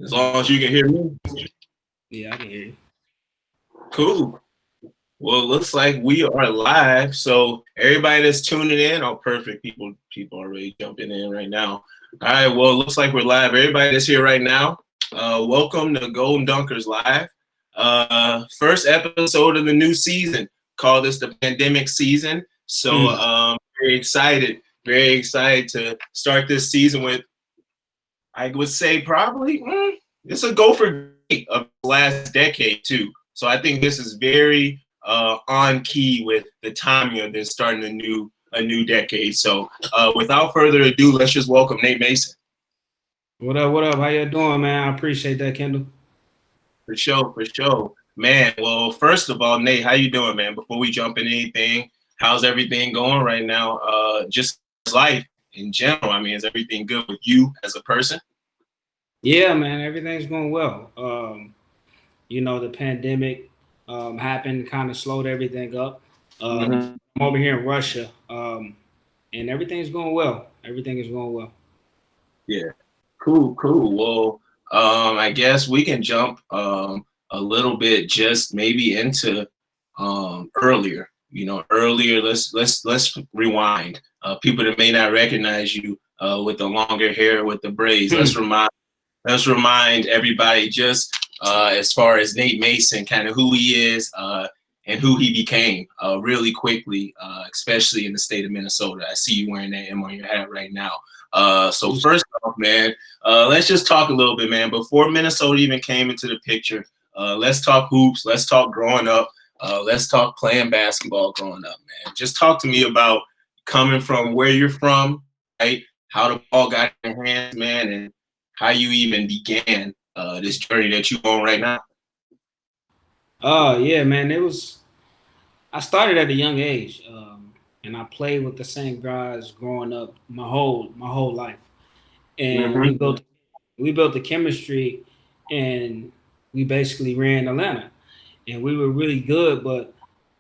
As long as you can hear me. Yeah, I can hear you. Cool. Well, it looks like we are live. So everybody that's tuning in, oh perfect. People already jumping in right now. All right, well, it looks like we're live. Everybody that's here right now, welcome to Golden Dunkers Live. First episode of the new season. Call this the pandemic season. So Mm. very excited to start this season with, I would say probably it's a gopher of the last decade too. So I think this is very on key with the timing of this starting a new decade. So without further ado, let's just welcome Nate Mason. What up? What up? How you doing, man? I appreciate that, Kendall. For sure, man. Well, first of all, Nate, how you doing, man? Before we jump into anything, how's everything going right now? Just life in general. I mean, is everything good with you as a person? Yeah, man. Everything's going well. The pandemic happened, kind of slowed everything up. Mm-hmm. I'm over here in Russia, and everything's going well. Everything is going well. Yeah. Cool. Well, I guess we can jump a little bit just maybe into earlier. Earlier. Let's rewind. People that may not recognize you with the longer hair, with the braids. Let's remind everybody just as far as Nate Mason, kind of who he is and who he became really quickly, especially in the state of Minnesota. I see you wearing that M on your hat right now. So first off, man, let's just talk a little bit, man. Before Minnesota even came into the picture, let's talk hoops. Let's talk growing up. Let's talk playing basketball growing up, man. Just talk to me about coming from where you're from, right? How the ball got in your hands, man, and how you even began this journey that you on right now. Yeah, man. I started at a young age, and I played with the same guys growing up my whole life, and Mm-hmm. we built the chemistry, and we basically ran Atlanta, and we were really good, but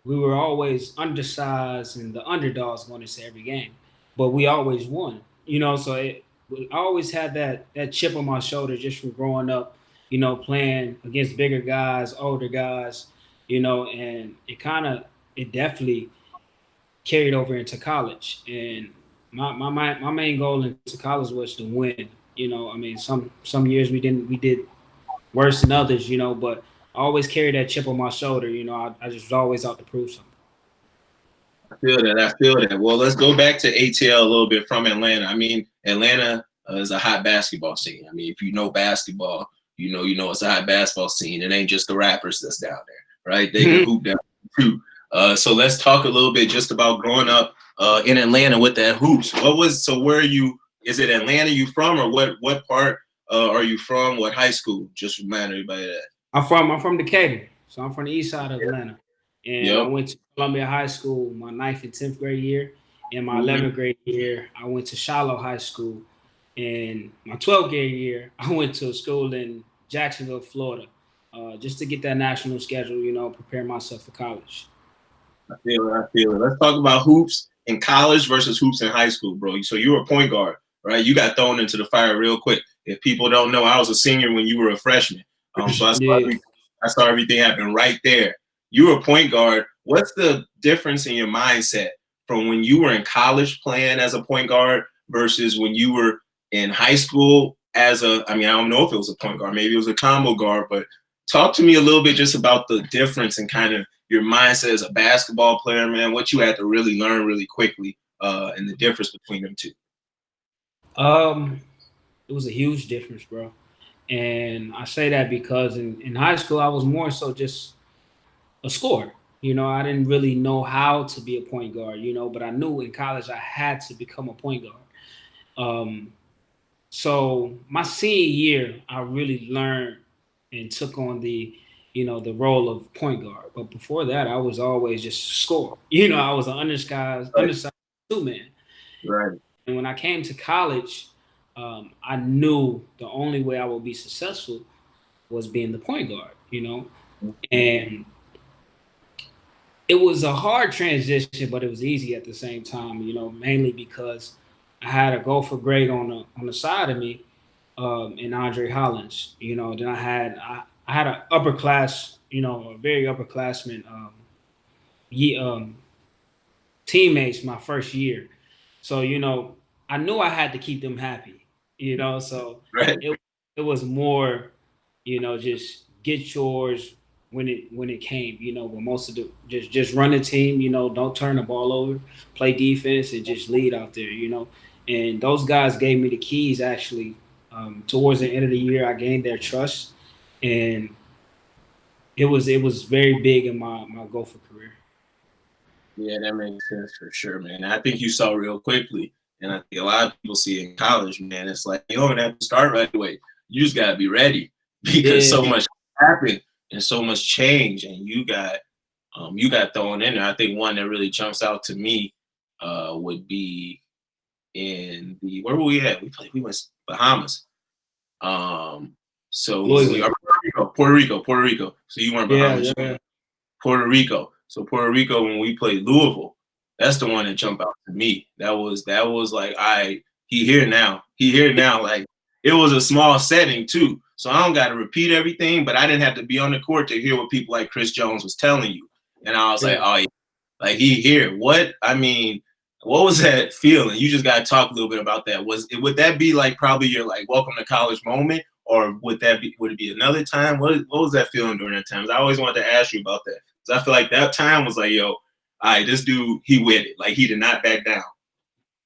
we were always undersized and the underdogs going to every game, but we always won. I always had that chip on my shoulder just from growing up, playing against bigger guys, older guys, and it definitely carried over into college. And my main goal into college was to win. I mean, some years we did worse than others, but I always carried that chip on my shoulder. I just was always out to prove something. I feel that. Well, let's go back to ATL a little bit from Atlanta. I mean, Atlanta is a hot basketball scene. I mean, if you know basketball, you know it's a hot basketball scene. It ain't just the rappers that's down there, right? They can hoop down too. So let's talk a little bit just about growing up in Atlanta with that hoops. Where are you? Is it Atlanta you from, or what part are you from? What high school? Just remind everybody that. I'm from Decatur, so I'm from the east side of Atlanta, and I Yep. went to Columbia High School my ninth and 10th grade year. In my Mm-hmm. 11th grade year, I went to Shiloh High School. In my 12th grade year, I went to a school in Jacksonville, Florida, just to get that national schedule. Prepare myself for college. I feel it. Let's talk about hoops in college versus hoops in high school, bro. So you were a point guard, right? You got thrown into the fire real quick. If people don't know, I was a senior when you were a freshman. So Yeah. I saw everything happen right there. You were a point guard. What's the difference in your mindset from when you were in college playing as a point guard versus when you were in high school as I mean, I don't know if it was a point guard, maybe it was a combo guard, but talk to me a little bit just about the difference and kind of your mindset as a basketball player, man, what you had to really learn really quickly, and the difference between them two. Um, it was a huge difference, bro. And I say that because in high school I was more so just a scorer. I didn't really know how to be a point guard, but I knew in college I had to become a point guard. Um, so my senior year, I really learned and took on the role of point guard. But before that, I was always just a scorer. I was an Right, undersized two man. right. And when I came to college, I knew the only way I would be successful was being the point guard. And it was a hard transition, but it was easy at the same time. Mainly because I had a gopher grade on the side of me, and Andre Hollins. Then I had an upper class, a very upperclassman teammates my first year. So I knew I had to keep them happy. So Right. it was more, just get yours when it came. But most of the just run the team. Don't turn the ball over, play defense, and just lead out there. And those guys gave me the keys actually. Towards the end of the year, I gained their trust, and it was very big in my Gopher career. Yeah, that makes sense for sure, man. I think you saw real quickly, and I think a lot of people see in college, man. It's like you don't have to start right away. You just gotta be ready because Yeah, so much happened and so much change, and you got thrown in there. I think one that really jumps out to me would be in the where were we at? We went Bahamas. Um, so we Louisville. are Puerto Rico. So you weren't Yeah, Bahamas. yeah. Puerto Rico. So Puerto Rico, when we played Louisville, that's the one that jumped out to me. That was like he here now. He here now. Like it was a small setting too. So I don't got to repeat everything, but I didn't have to be on the court to hear what people like Chris Jones was telling you. And I was like, Yeah. oh, yeah. Like he here. What? I mean, what was that feeling? You just got to talk a little bit about that. Would that be like probably your like welcome to college moment, or would it be another time? What was that feeling during that time? I always wanted to ask you about that. I feel like that time was like, yo, all right, this dude, he with it. Like he did not back down.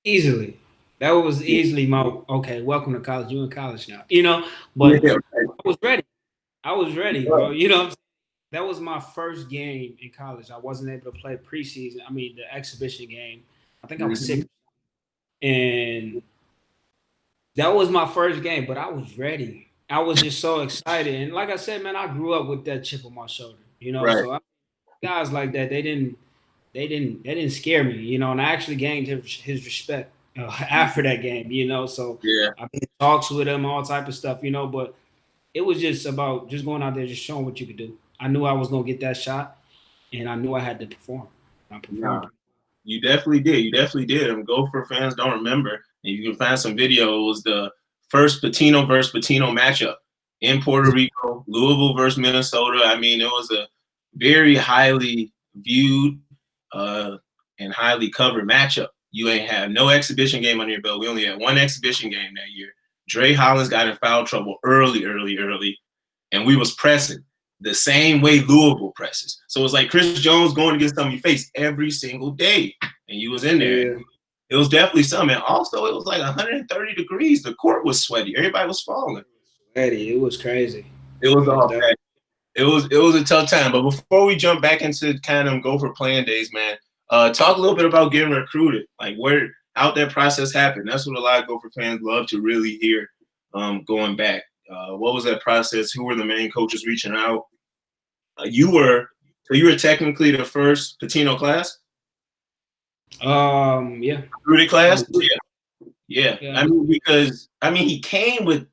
Easily. That was easily my okay. Welcome to college. You in college now. But Yeah, right. I was ready. I was ready, bro. That was my first game in college. I wasn't able to play preseason. I mean, the exhibition game. I think I was Mm-hmm. sick, and that was my first game. But I was ready. I was just so excited, and like I said, man, I grew up with that chip on my shoulder. Right. So guys like that, they didn't scare me, and I actually gained his respect after that game, So Yeah. I been in talks with him, all type of stuff, but it was just about just going out there, just showing what you could do. I knew I was gonna get that shot, and I knew I had to perform. I performed. Nah, you definitely did. You definitely did. And Gopher fans don't remember. And you can find some video. It was the first Patino versus Patino matchup in Puerto Rico, Louisville versus Minnesota. I mean, it was a very highly viewed uh, and highly covered matchup. You ain't have no exhibition game under your belt. We only had one exhibition game that year. Dre Hollins got in foul trouble early, and we was pressing the same way Louisville presses. So it's like Chris Jones going against something you face every single day, and you was in there. Yeah, It was definitely something. And also, it was like 130 degrees. The court was sweaty. Everybody was falling. Eddie, it was crazy. It was It was all definitely. bad. It was a tough time. But before we jump back into kind of Gopher playing days, man, talk a little bit about getting recruited. Like how that process happened. That's what a lot of Gopher fans love to really hear. Going back, what was that process? Who were the main coaches reaching out? You were technically the first Patino class, Yeah. recruited I class. was, Yeah. yeah. I mean, because he came with.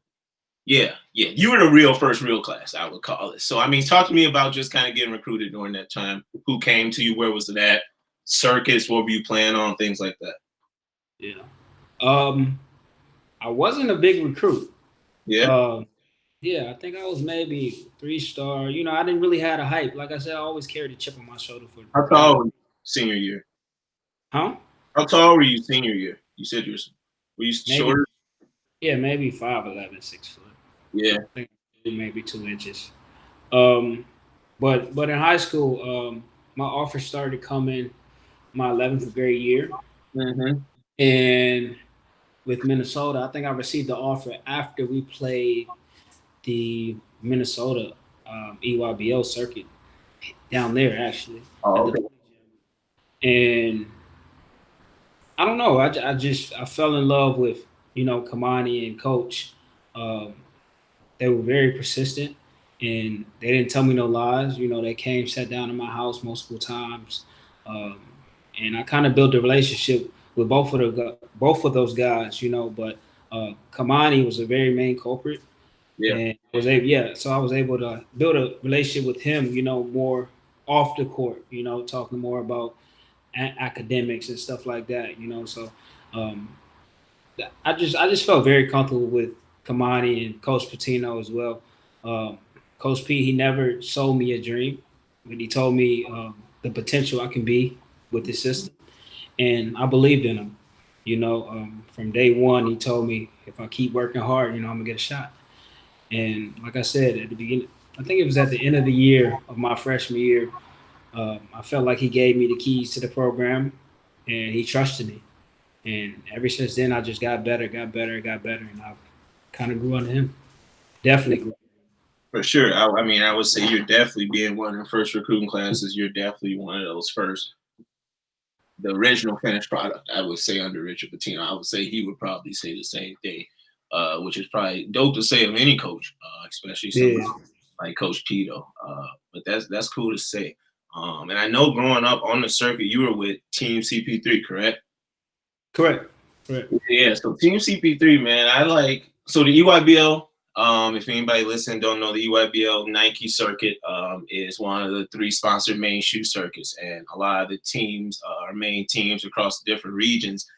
Yeah. You were the first real class, I would call it. So I mean, talk to me about just kind of getting recruited during that time. Who came to you? Where was it at? Circuits? What were you playing on? Things like that. Yeah. I wasn't a big recruit. Yeah. Um, Yeah, I think I was maybe 3 star. I didn't really have a hype. Like I said, I always carried a chip on my shoulder How for tall young. were you senior year? Huh? How tall were you senior year? You said were you Maybe, shorter? yeah, maybe 5'11", 6 foot. Yeah. I think maybe 2 inches. Um, but in high school, my offers started coming my 11th grade year, Mm-hmm. and with Minnesota, I think I received the offer after we played the Minnesota EYBL circuit down there actually at Oh, the okay. and I don't know. I fell in love with Kamani and Coach. Um, they were very persistent, and they didn't tell me no lies. They came, sat down in my house multiple times, um, and I kind of built a relationship with both of those guys. But Kamani was a very main culprit, Yeah. and so I was able to build a relationship with him. More off the court. Talking more about academics and stuff like that. So um, I just felt very comfortable with Kamani and Coach Patino as well. Um, Coach P, he never sold me a dream, but he told me the potential I can be with this system, and I believed in him. From day one, he told me if I keep working hard, I'm gonna get a shot. And like I said at the beginning, I think it was at the end of the year of my freshman year, I felt like he gave me the keys to the program, and he trusted me. And ever since then, I just got better, got better, and I kind of grew on him. Definitely grew. For sure. I mean, I would say you're definitely being one of the first recruiting classes. You're definitely one of those first. The original finished product, I would say, under Richard Pitino. I would say he would probably say the same thing, which is probably dope to say of any coach, especially somebody Yeah. like Coach Pito. But that's cool to say. And I know growing up on the circuit, you were with Team CP3, correct? Correct. Correct. Yeah, so Team CP3, man, so the EYBL, if anybody listening don't know, the EYBL Nike circuit is one of the 3 sponsored main shoe circuits, and a lot of the teams are main teams across the different regions.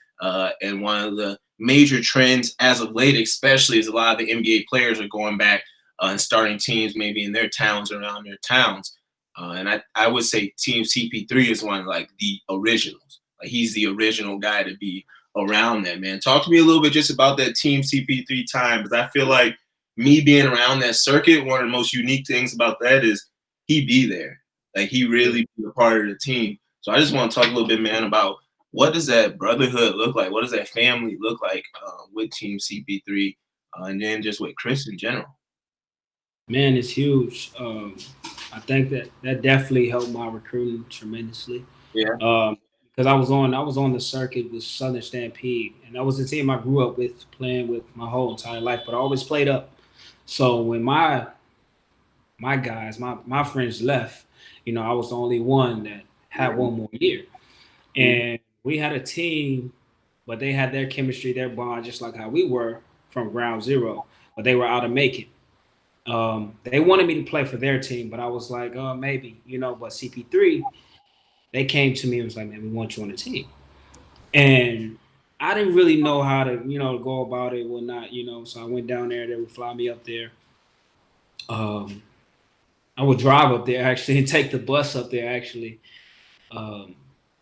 And one of the major trends as of late, especially, is a lot of the NBA players are going back and starting teams maybe in their towns, around their towns. And I would say Team CP3 is one of like the originals. Like he's the original guy to be around that, man. Talk to me a little bit just about that Team CP3 time, because I feel like me being around that circuit, one of the most unique things about that is he be there. Like he really be a part of the team. So I just want to talk a little bit, man, about what does that brotherhood look like? What does that family look like with Team CP3 and then just with Chris in general? Man, it's huge. I think that definitely helped my recruiting tremendously. Yeah. Because I was on the circuit with Southern Stampede, and that was the team I grew up with, playing with my whole entire life. But I always played up. So when my guys, my friends left, I was the only one that had one more year, and we had a team, but they had their chemistry, their bond, just like how we were from ground zero. But they were out of Macon. They wanted me to play for their team, but I was like, maybe, But CP3, they came to me and was like, man, we want you on the team. And I didn't really know how to, go about it, whatnot. So I went down there. They would fly me up there. Um, I would drive up there actually and take the bus up there actually, um,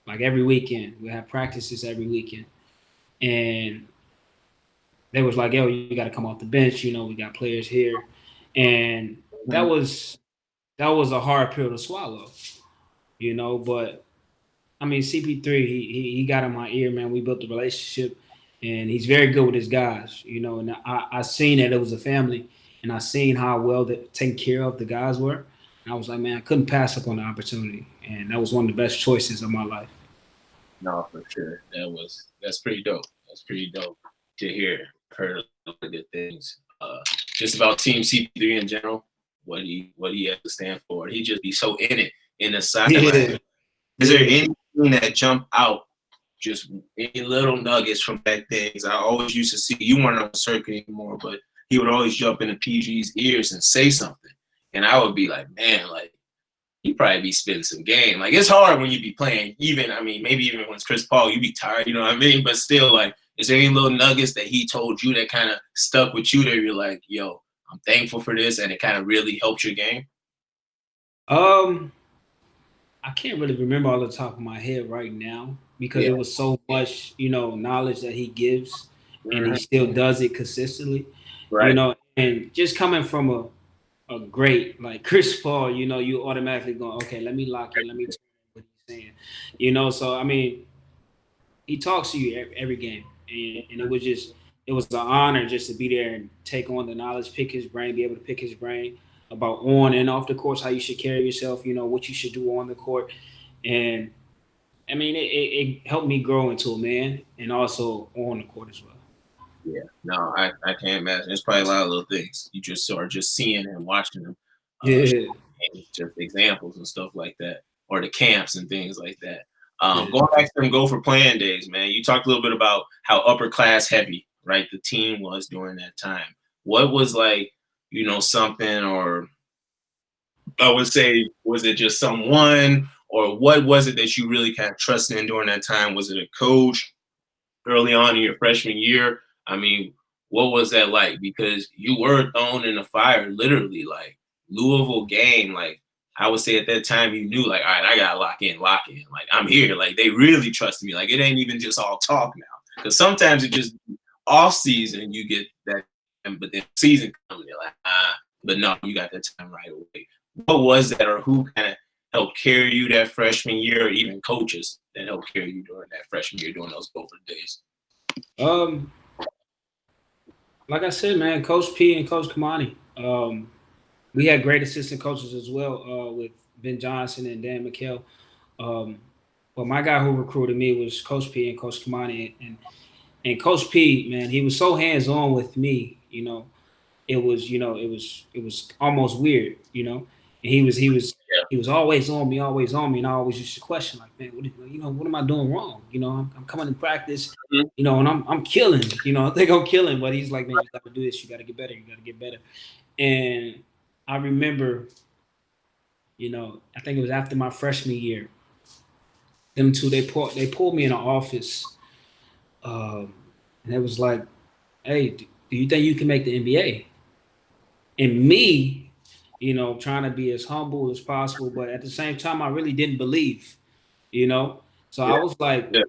like every weekend. We have practices every weekend, and they was like, "Yo, you got to come off the bench. We got players here," and that was a hard pill to swallow, But I mean, CP3, he got in my ear, man. We built a relationship, and he's very good with his guys, And I seen that it was a family, and I seen how well that taken care of the guys were. And I was like, man, I couldn't pass up on the opportunity, and that was one of the best choices of my life. No, for sure. That's pretty dope. That's pretty dope to hear. I've heard a lot of good things. Just about Team CP3 in general, what he has to stand for. He just be so in it in the sideline. Yeah, Is there yeah. anything that jump out? Just any little nuggets from back then? I always used to see you weren't on the circuit anymore, but he would always jump into PG's ears and say something, and I would be like, man, like he probably be spitting some game. Like it's hard when you be playing. Even I mean, maybe even when it's Chris Paul, you be tired. You know what I mean? But still, like, is there any little nuggets that he told you that kind of stuck with you that you're like, yo, I'm thankful for this, and it kind of really helped your game? Um, I can't really remember all the top of my head right now because Yeah. it was so much, knowledge that he gives, and he Mhm. still does it consistently, Right. And just coming from a great like Chris Paul, you automatically go, okay, let me lock in, let me tell you what he's saying, So I mean, he talks to you every game, and it was an honor just to be there and take on the knowledge, pick his brain, be able to pick his brain about on and off the course, how you should carry yourself, what you should do on the court, and I mean, it helped me grow into a man, and also on the court as well. Yeah. No, I can't imagine. There's probably a lot of little things you just are just seeing and watching them. Yeah, Just examples and stuff like that, or the camps and things like that. yeah. Going back to them Gopher playing days, man, you talked a little bit about how upper class heavy, right, the team was during that time. What was like, something, or I would say, was it just someone, or what was it that you really kind of trusted in during that time? Was it a coach early on in your freshman year? I mean, what was that like? Because you were thrown in the fire, literally. Like Louisville game, like I would say at that time, you knew like, all right, I gotta lock in. Like I'm here. Like they really trust me. Like it ain't even just all talk now. Because sometimes it just off season you get that, but then season comes, you're like, but no, you got that time right away. What was that, or who kind of helped carry you that freshman year, or even coaches that helped carry you during that freshman year, during those Gopher days? Like I said, man, Coach P and Coach Kamani. We had great assistant coaches as well, with Ben Johnson and Dan McHale. But my guy who recruited me was Coach P and Coach Kamani, and Coach P, man, he was so hands on with me. It was almost weird. And he was always on me, and I always used to question, like, man, what am I doing wrong? I'm coming to practice, Mhm. and I'm killing. I think I'm killing, but he's like, man, you got to do this, you got to get better, you got to get better. And I remember, I think it was after my freshman year, them two they pulled me in an office, and it was like, hey, do you think you can make the NBA? And me, trying to be as humble as possible, but at the same time, I really didn't believe, you know. So Yeah, I was like, yeah.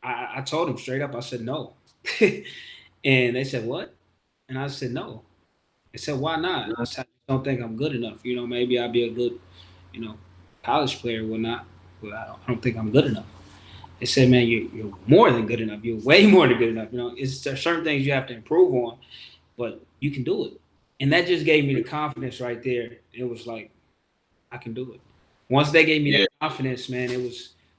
I told them straight up, I said no, and they said what, and I said no. They said why not? I said I don't think I'm good enough. Maybe I'll be a good, you know, college player or whatnot, but I don't think I'm good enough. They said, man, you're more than good enough. You're way more than good enough. There's certain things you have to improve on, but you can do it. And that just gave me the confidence right there. It was like, I can do it. Once they gave me that Yeah. confidence, man,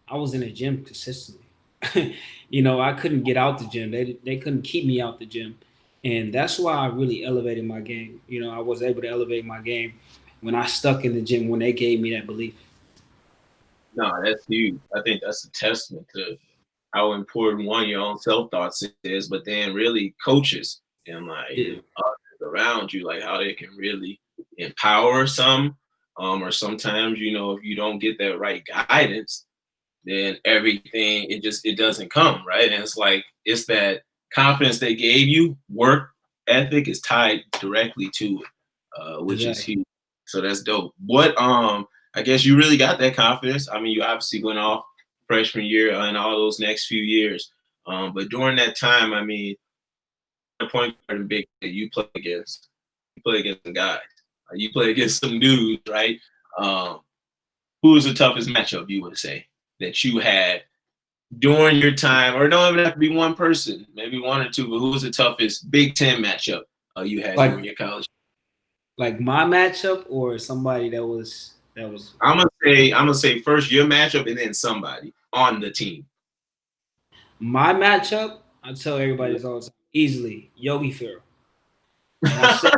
I was in the gym consistently. I couldn't get out the gym. They couldn't keep me out the gym. And that's why I really elevated my game. I was able to elevate my game when I stuck in the gym, when they gave me that belief. No, that's huge. I think that's a testament to how important one your own self thoughts is, but then really coaches and like Yeah. others around you, like how they can really empower some, or sometimes if you don't get that right guidance, then everything it doesn't come right, and it's like it's that confidence they gave you. Work ethic is tied directly to it, which is Exactly. huge. So that's dope. What I guess you really got that confidence. I mean, you obviously went off freshman year and all those next few years. But during that time, I mean, the point guard and big that you play against some guys. You play against some dudes, right? Um, who was the toughest matchup you would say that you had during your time, or don't even have to be one person, maybe one or two, but who was the toughest Big Ten matchup you had during Like your college? like my matchup or somebody that was I'm gonna say first your matchup and then somebody on the team. my matchup. I tell everybody this all the time, easily Yogi Ferrell. And I say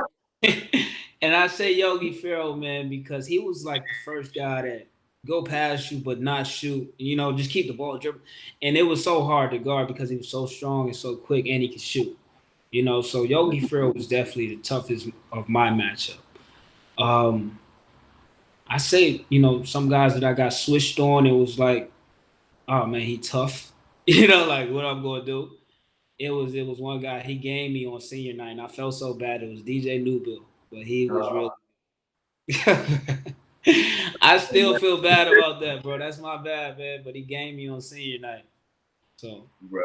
and I say Yogi Ferrell, man, because he was like the first guy that go past you but not shoot, just keep the ball dribbling. And it was so hard to guard because he was so strong and so quick and he could shoot. So Yogi Ferrell was definitely the toughest of my matchup. Um I say, some guys that I got switched on, it was like, oh man, he tough. Like what I'm gonna do. It was one guy, he gamed me on senior night, and I felt so bad. It was DJ Newbill, but he was Uh, really I still feel bad about that, bro. That's my bad, man. But he gamed me on senior night. So bro,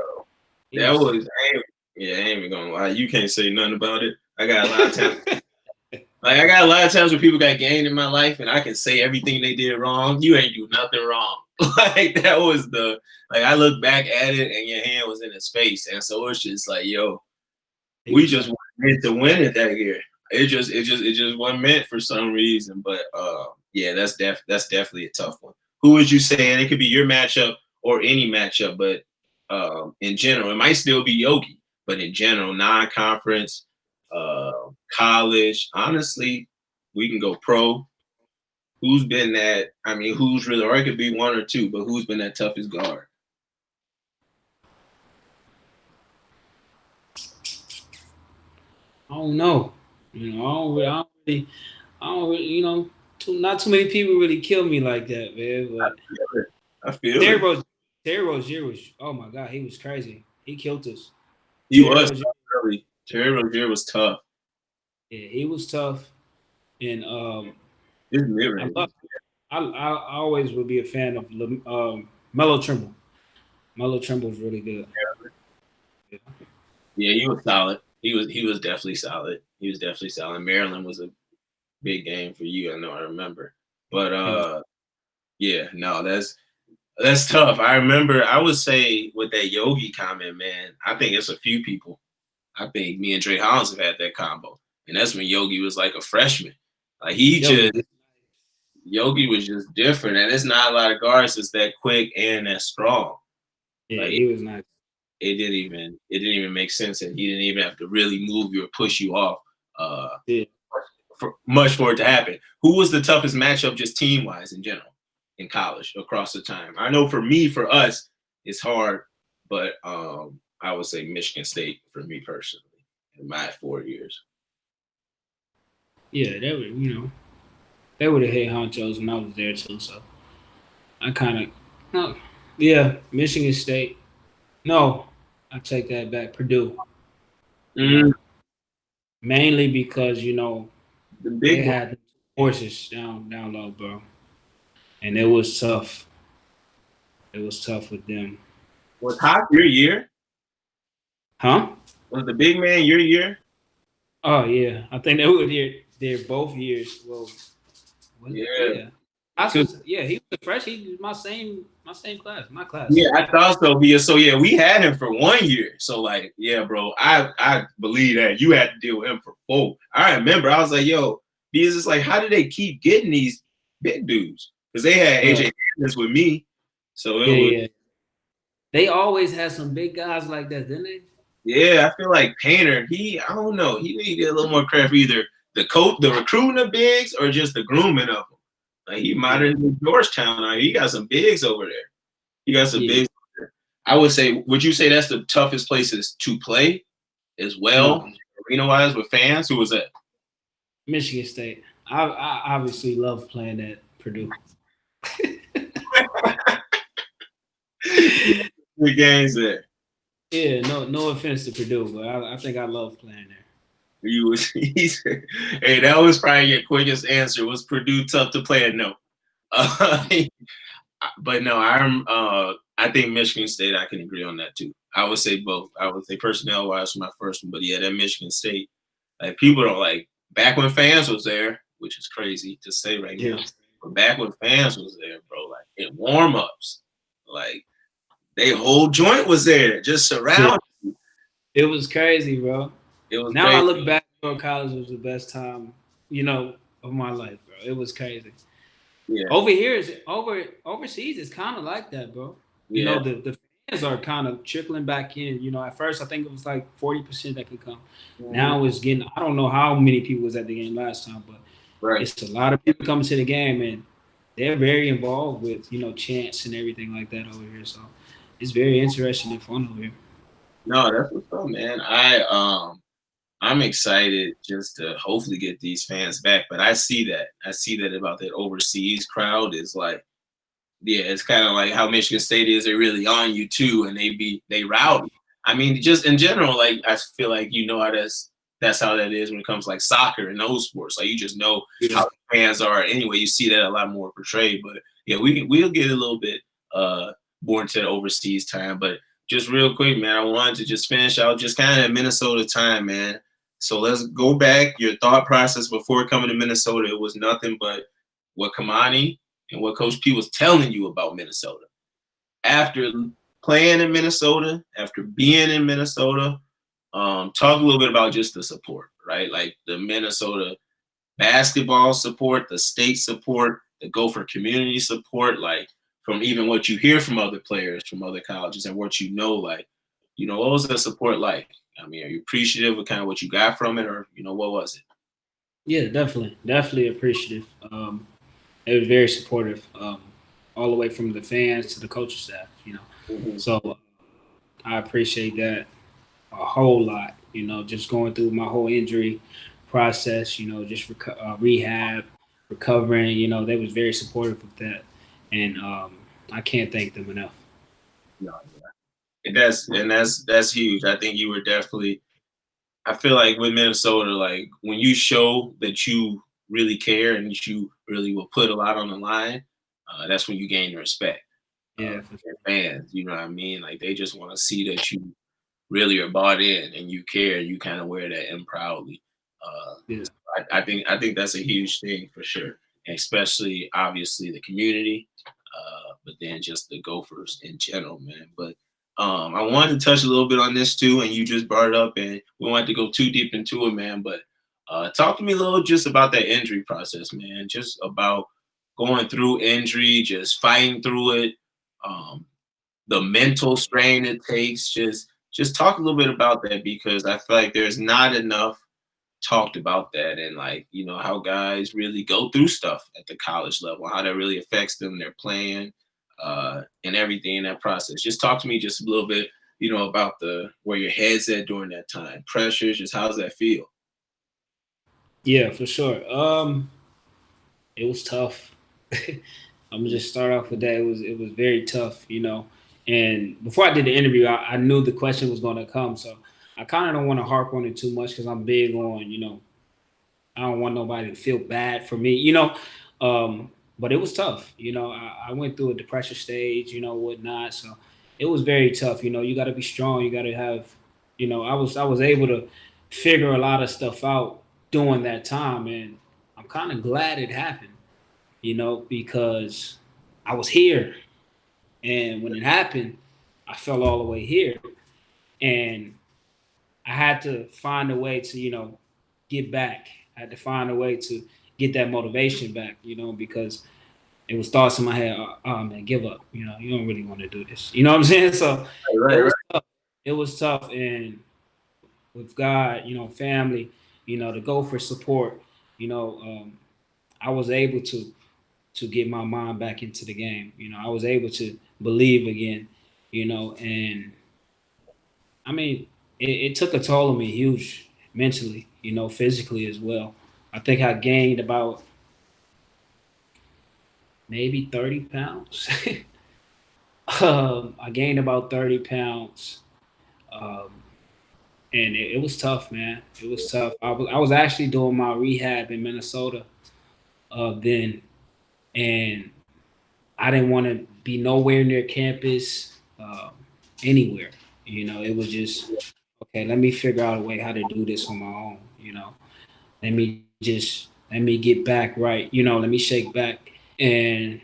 he that was was yeah. I ain't even gonna lie. You can't say nothing about it. I got a lot of times. Like I got a lot of times when people got gained in my life, and I can say everything they did wrong. You ain't do nothing wrong. Like that was I look back at it, and your hand was in his face, and so it's just like, yo, he we was just tough. weren't meant to win it that year. It just wasn't meant for some reason. But yeah, that's definitely a tough one. Who would you say? And it could be your matchup or any matchup, but in general, it might still be Yogi, but in general, non-conference, college. Honestly, we can go pro. Who's been that? I mean, who's really, or it could be one or two, but who's been that toughest guard? I don't know. I don't really, not too many people really kill me like that, man. But I feel Terry it. Rose, Terry Rozier was, oh my God, he was crazy. He killed us. He Terry was Rozier, tough early. Terry Rozier was tough. Yeah, he was tough, and His I mid-range. love. I always would be a fan of Melo Trimble. Melo Trimble is really good. Yeah. Yeah, he was solid. He was definitely solid. He was definitely solid. Maryland was a big game for you. I know. I remember. But It was, yeah, no, that's tough. I remember. I would say with that Yogi comment, man. I think it's a few people. I think me and Dre Hollins have had that combo, and that's when Yogi was like a freshman. Like Yogi was just different, and it's not a lot of guards that's that quick and that strong. yeah, Like he was nice. it didn't even make sense, and he didn't even have to really move you or push you off. Uh, Yeah. for it to happen. Who was the toughest matchup, just team wise in general, in college across the time? I know for us, it's hard, but I would say Michigan State for me personally in my 4 years. Yeah, they would have hit honchos when I was there too. So I kind of, no, yeah, Michigan State. No, I take that back. Purdue. You Mm, know, mainly because the they big one had horses down low, bro, and it was tough. It was tough with them, was Hot your year. huh? Was the big man your year? Oh yeah, I think they were there both years. Well, Yeah. yeah. He was a fresh. He was my same class, my Yeah, class. I thought so. Yeah, so yeah, we had him for 1 year. So like, yeah, bro, I believe that you had to deal with him for 4. I remember I was like, yo, because it's like, how do they keep getting these big dudes? Because they had Bro, AJ with me, so it yeah, was yeah. They always had some big guys like that, didn't they? yeah. I feel like Painter, I don't know, he need to get a little more credit for either the coach, the recruiting of bigs, or just the grooming of them. Like he Yeah, modern in Georgetown, like, he got some bigs over there. He got some yeah. bigs. I would say, would you say that's the toughest places to play as well, No, arena wise with fans? Who was that? Michigan State. I obviously love playing at Purdue. The games there. Yeah, no offense to Purdue, but I think I love playing there. You was, hey, that was probably your quickest answer. Was Purdue tough to play at? No. Uh, but no, I think Michigan State, I can agree on that too. I would say both. I would say personnel wise for my first one, but yeah, that Michigan State, like people don't like back when fans was there, which is crazy to say right now. Yeah, But back when fans was there, bro, like in warm ups, like they whole joint was there, just yeah. surrounded. It was crazy, bro. It was Now I crazy. look back, bro, college was the best time, of my life, bro. It was crazy. Yeah, Over here is overseas is kind of like that, bro. yeah, The fans are kind of trickling back in. At first I think it was like 40% that could come. mhm, Now it's getting. I don't know how many people was at the game last time, but right. it's a lot of people coming to the game, and they're very involved with chants and everything like that over here. So it's very interesting and fun over here. No, that's what's up, man. I'm excited just to hopefully get these fans back. But I see that. I see that about that overseas crowd is like, yeah, it's kind of like how Michigan State is. They're really on you too, and they rowdy. I mean, just in general, like I feel like how that's how that is when it comes to like soccer and those sports. Like you just know Yeah, how the fans are. Anyway, you see that a lot more portrayed. But yeah, we'll get a little bit more into the overseas time. But just real quick, man, I wanted to just finish out just kind of Minnesota time, man. So let's go back. Your thought process before coming to Minnesota, it was nothing but what Kamani and what Coach P was telling you about Minnesota. After playing in Minnesota, after being in Minnesota, talk a little bit about just the support, right? Like the Minnesota basketball support, the state support, the Gopher community support, like from even what you hear from other players from other colleges and what like, what was the support like? I mean, are you appreciative of kind of what you got from it, or what was it? yeah, definitely appreciative. They were very supportive, all the way from the fans to the coaching staff. Mhm. So I appreciate that a whole lot. Just going through my whole injury process. Just rehab, recovering. They was very supportive of that, and I can't thank them enough. No, yeah. And that's huge. I think you were definitely I feel like with Minnesota, like when you show that you really care and you really will put a lot on the line, that's when you gain the respect Yeah, of for your sure. fans. You know what I mean? Like they just want to see that you really are bought in and you care. You kind of wear that in proudly. Yeah. I think that's a huge thing for sure, and especially obviously the community, but then just the Gophers in general, man. But I wanted to touch a little bit on this too, and you just brought it up, and we wanted to go too deep into it, man. But talk to me a little just about that injury process, man. Just about going through injury, just fighting through it, um, the mental strain it takes. Just talk a little bit about that because I feel like there's not enough talked about that and like how guys really go through stuff at the college level, how that really affects them, their playing, and everything in that process. Just talk to me just a little bit, about the where your head's at during that time, pressures, just how's that feel? Yeah, for sure. It was tough. I'm gonna just start off with that. It was very tough, you know. And before I did the interview, I knew the question was gonna come, so I kind of don't want to harp on it too much because I'm big on, I don't want nobody to feel bad for me, you know. Um, but it was tough, you know. I went through a depression stage, whatnot. So it was very tough. You know, you got to be strong. You got to have, I was able to figure a lot of stuff out during that time, and I'm kind of glad it happened, because I was here, and when it happened, I fell all the way here, and I had to find a way to, get back. I had to find a way to get that motivation back, because it was thoughts in my head, oh man, give up. You don't really want to do this. You know what I'm saying? So it Right, right, was tough. It was tough. And with God, family, to go for support, I was able to get my mind back into the game. I was able to believe again, and I mean, it took a toll on me huge mentally, physically as well. I think I gained about maybe 30 pounds. I gained about 30 pounds. Um, and it was tough, man. It was tough. I was actually doing my rehab in Minnesota then, and I didn't want to be nowhere near campus, anywhere. It was just, okay, let me figure out a way how to do this on my own, let me get back right, let me shake back. And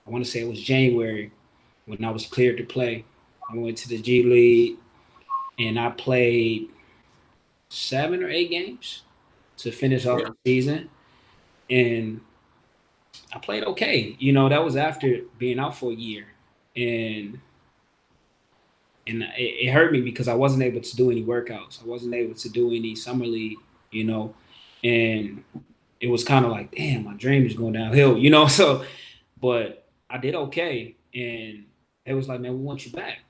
I want to say it was January when I was cleared to play. I went to the G League and I played 7 or 8 games to finish off yeah, the season. And I played okay. That was after being out for a year. And it hurt me because I wasn't able to do any workouts. I wasn't able to do any summer league, you know, and it was kind of like, damn, my dream is going downhill, So, but I did okay, and it was like, man, we want you back.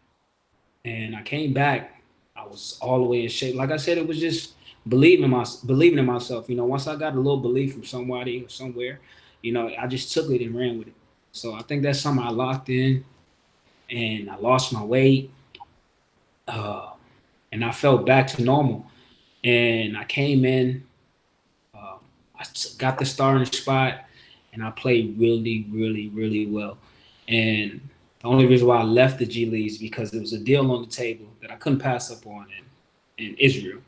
And I came back. I was all the way in shape. Like I said, it was just believing in myself. Once I got a little belief from somebody or somewhere, I just took it and ran with it. So I think that's something I locked in, and I lost my weight, uh, and I felt back to normal. And I came in, um, got the starting spot, and I played really, really, really well. And the only reason why I left the G League is because there was a deal on the table that I couldn't pass up on in Israel.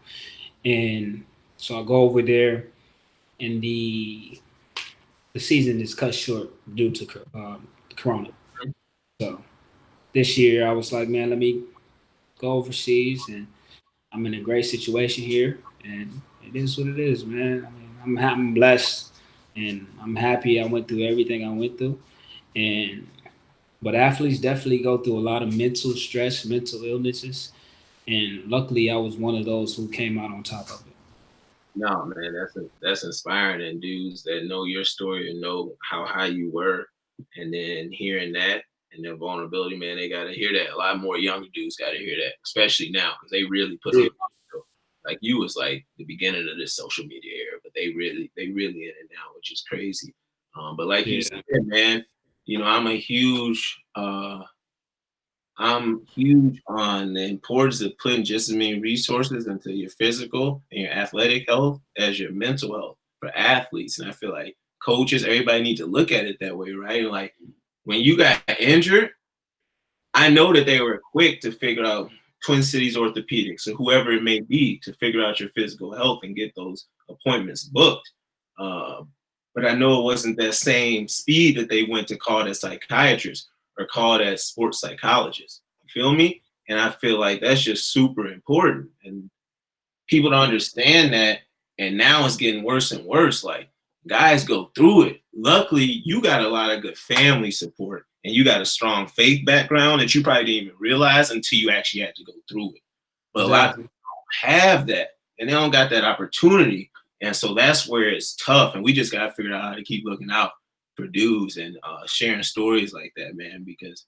And so I go over there, and the season is cut short due to Corona. So this year I was like, man, let me go overseas, and I'm in a great situation here, and it is what it is, man. I mean, I'm blessed, and I'm happy I went through everything I went through, and but athletes definitely go through a lot of mental stress, mental illnesses, and luckily I was one of those who came out on top of it. no, man, that's inspiring, and dudes that know your story and know how high you were, and then hearing that and their vulnerability, man, they gotta hear that. A lot more younger dudes gotta hear that, especially now, because they really put Yeah, on. Like you was like the beginning of this social media era, but they really in it now, which is crazy. But like you yeah, said, man, I'm a huge I'm huge on the importance of putting just as many resources into your physical and your athletic health as your mental health for athletes. And I feel like coaches, everybody need to look at it that way, right? Like when you got injured, I know that they were quick to figure out Twin Cities Orthopedics or whoever it may be to figure out your physical health and get those appointments booked. But I know it wasn't that same speed that they went to call that psychiatrist or call that sports psychologist. You feel me? And I feel like that's just super important. And people don't understand that. And now it's getting worse and worse. Like guys go through it. Luckily, you got a lot of good family support and you got a strong faith background that you probably didn't even realize until you actually had to go through it. But a lot of Exactly. people don't have that and they don't got that opportunity. And so that's where it's tough. And we just got to figure out how to keep looking out for dudes and sharing stories like that, man, because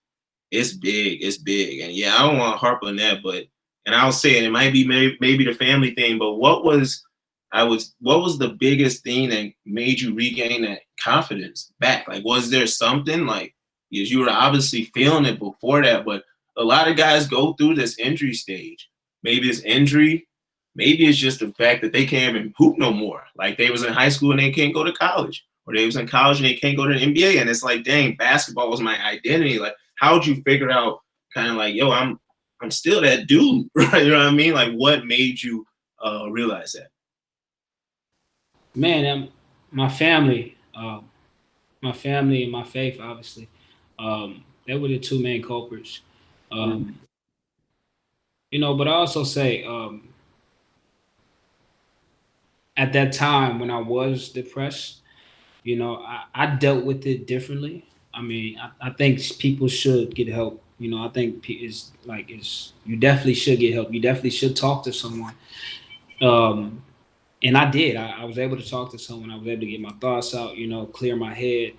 it's big. And yeah, I don't want to harp on that, but and I'll say it might be maybe the family thing, but what was the biggest thing that made you regain that confidence back? Like was there something like because you were obviously feeling it before that, but a lot of guys go through this injury stage. Maybe it's injury, maybe it's just the fact that they can't even hoop no more. Like they was in high school and they can't go to college, or they was in college and they can't go to the NBA. And it's like, dang, basketball was my identity. Like, how'd you figure out kind of like, yo, I'm still that dude, right? You know what I mean? Like, what made you realize that? Man, my family and my faith, obviously, they were the two main culprits. Mm-hmm. Um, but I also say, at that time when I was depressed, I dealt with it differently. I mean, I think people should get help. I think it's you definitely should get help. You definitely should talk to someone. Um, and I did. I was able to talk to someone. I was able to get my thoughts out. Clear my head,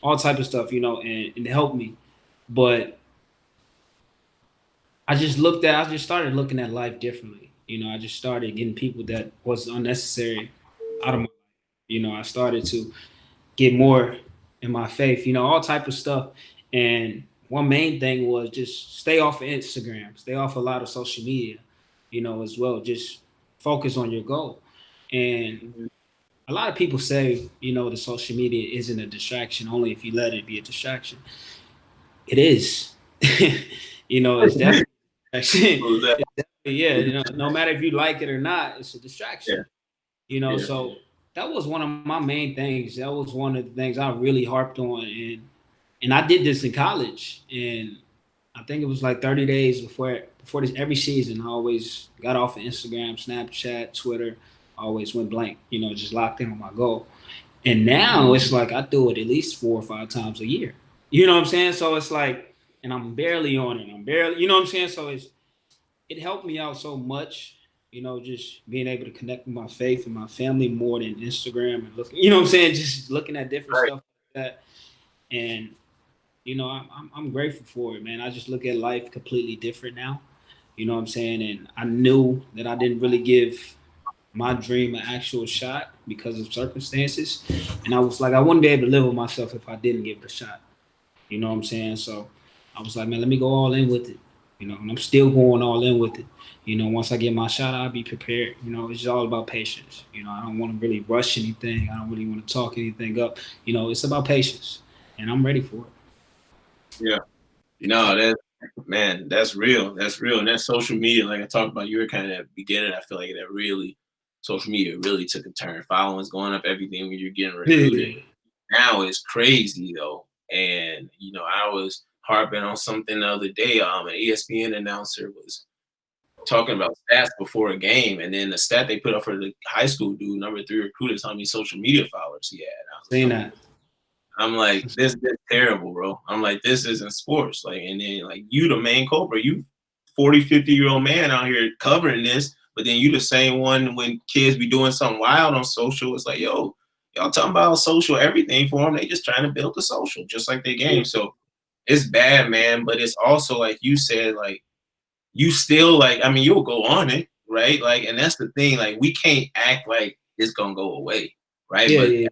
all type of stuff. And it helped me. But I just started looking at life differently. I just started getting people that was unnecessary out of my. I started to get more in my faith, all type of stuff. And one main thing was just stay off of Instagram, stay off a lot of social media, as well. Just focus on your goal. And a lot of people say, the social media isn't a distraction, only if you let it be a distraction. It is. It's definitely a distraction. What was that? It's definitely, yeah, no matter if you like it or not, it's a distraction. Yeah, yeah, So that was one of my main things. That was one of the things I really harped on, and I did this in college, and I think it was like 30 days before this every season. I always got off of Instagram, Snapchat, Twitter. I always went blank, just locked in on my goal. And now it's like I do it at least 4 or 5 times a year. You know what I'm saying? So it's like, and I'm barely on it. I'm barely, you know what I'm saying? So it helped me out so much, just being able to connect with my faith and my family more than Instagram and looking, what I'm saying, just looking at different right. stuff like that. And I'm grateful for it, man. I just look at life completely different now. You know what I'm saying? And I knew that I didn't really give my dream an actual shot because of circumstances. And I was like, I wouldn't be able to live with myself if I didn't give it a shot. You know what I'm saying? So I was like, man, let me go all in with it. And I'm still going all in with it. Once I get my shot, I'll be prepared. It's all about patience. I don't want to really rush anything. I don't really want to talk anything up. It's about patience, and I'm ready for it. Yeah. No, that man, that's real. That's real. And that social media, like I talked about, you were kind of at the beginning. I feel like that really, social media really took a turn. Following's going up, everything when you're getting recruited. Now it's crazy though. And I was harping on something the other day. An ESPN announcer was talking about stats before a game, and then the stat they put up for the high school dude, number 3 recruit, is how many social media followers he had. I was Saying like, that. I'm like, this terrible, bro. I'm like, this isn't sports. Like, and then like you the main culprit. You 40, 50-year-old man out here covering this, but then you the same one when kids be doing something wild on social. It's like, yo, y'all talking about social everything for them. They just trying to build the social, just like their game. So it's bad, man. But it's also like you said, like you still like, I mean, you'll go on it, right? Like, and that's the thing. Like, we can't act like it's gonna go away, right? Yeah, But yeah,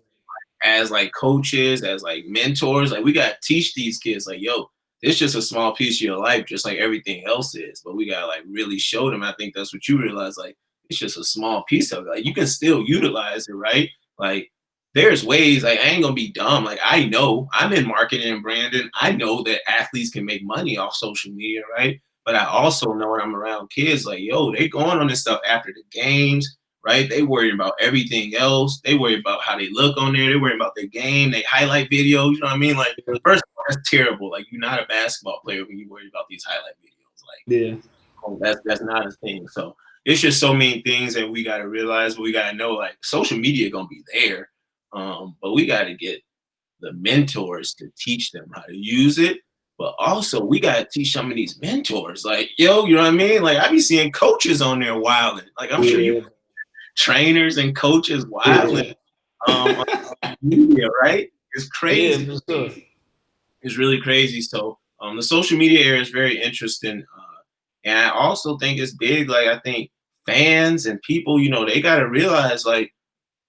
as like coaches, as like mentors, like we gotta teach these kids, like, yo, it's just a small piece of your life, just like everything else is. But we gotta like really show them. I think that's what you realize. Like it's just a small piece of it. Like you can still utilize it, right? Like there's ways. Like I ain't gonna be dumb. Like I know I'm in marketing and branding. I know that athletes can make money off social media, right? But I also know when I'm around kids, like yo, they going on this stuff after the games, right? They worry about everything else. They worry about how they look on there. They worry about their game. They highlight videos. You know what I mean? Like first that's terrible. Like you're not a basketball player when you worry about these highlight videos. Like, Yeah. oh, that's not a thing. So it's just so many things that we gotta realize, but we gotta know like social media gonna be there. But we gotta get the mentors to teach them how to use it. But also we gotta teach some of these mentors. Like, yo, you know what I mean? Like I be seeing coaches on there wilding. Like I'm sure you Yeah. trainers and coaches wilding Yeah. on media, right? It's Yeah, crazy. for sure. Is really crazy. So the social media area is very interesting, and I also think it's big. Like I think fans and people, they got to realize like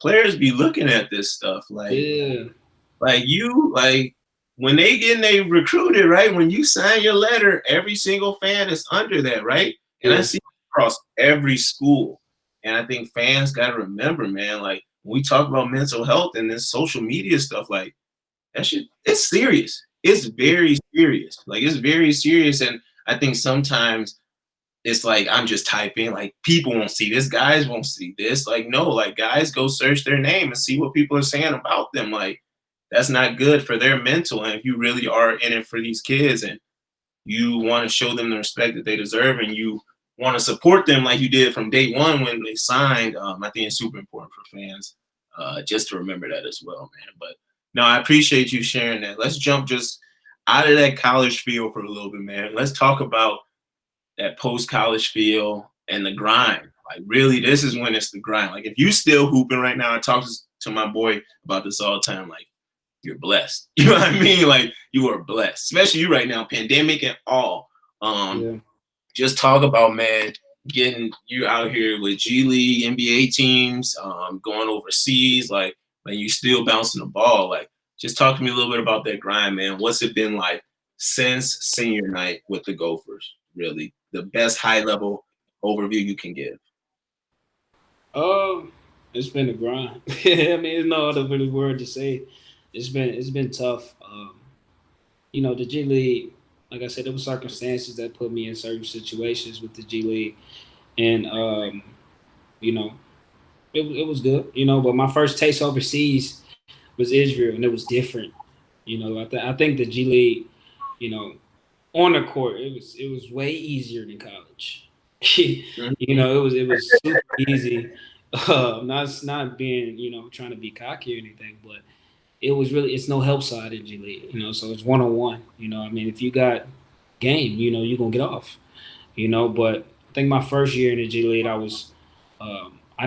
players be looking at this stuff. Yeah. Like you, like when they getting they recruited, right? When you sign your letter, every single fan is under that, right? And I Yeah. see it across every school. And I think fans got to remember, man. Like when we talk about mental health and this social media stuff, like that shit, it's serious. It's very serious. Like it's very serious. And I think sometimes it's like I'm just typing, like people won't see this, guys won't see this. Like, no, like guys go search their name and see what people are saying about them. Like, that's not good for their mental. And if you really are in it for these kids and you want to show them the respect that they deserve and you want to support them like you did from day one when they signed, I think it's super important for fans just to remember that as well, man. But no, I appreciate you sharing that. Let's jump just out of that college feel for a little bit, man. Let's talk about that post college feel and the grind. Like, really, this is when it's the grind. Like, if you still hooping right now, I talk to my boy about this all the time. Like, you're blessed. You know what I mean? Like, you are blessed, especially you right now, pandemic and all. Um, Yeah. just talk about, man, getting you out here with G League, NBA teams, going overseas, like, man, you still bouncing the ball. Like, just talk to me a little bit about that grind, man. What's it been like since senior night with the Gophers? Really, the best high level overview you can give. Um, it's been a grind. I mean, there's no other really word to say. It's been tough. The G League, like I said, there were circumstances that put me in certain situations with the G League, and you know, it was good. But my first taste overseas was Israel, and it was different. I think the G League, you know, on the court, it was way easier than college. Mhm. It was super easy. Not being trying to be cocky or anything, but it's no help side in G League. So it's 1-on-1. I mean, if you got game, you're gonna get off. But I think my first year in the G League, I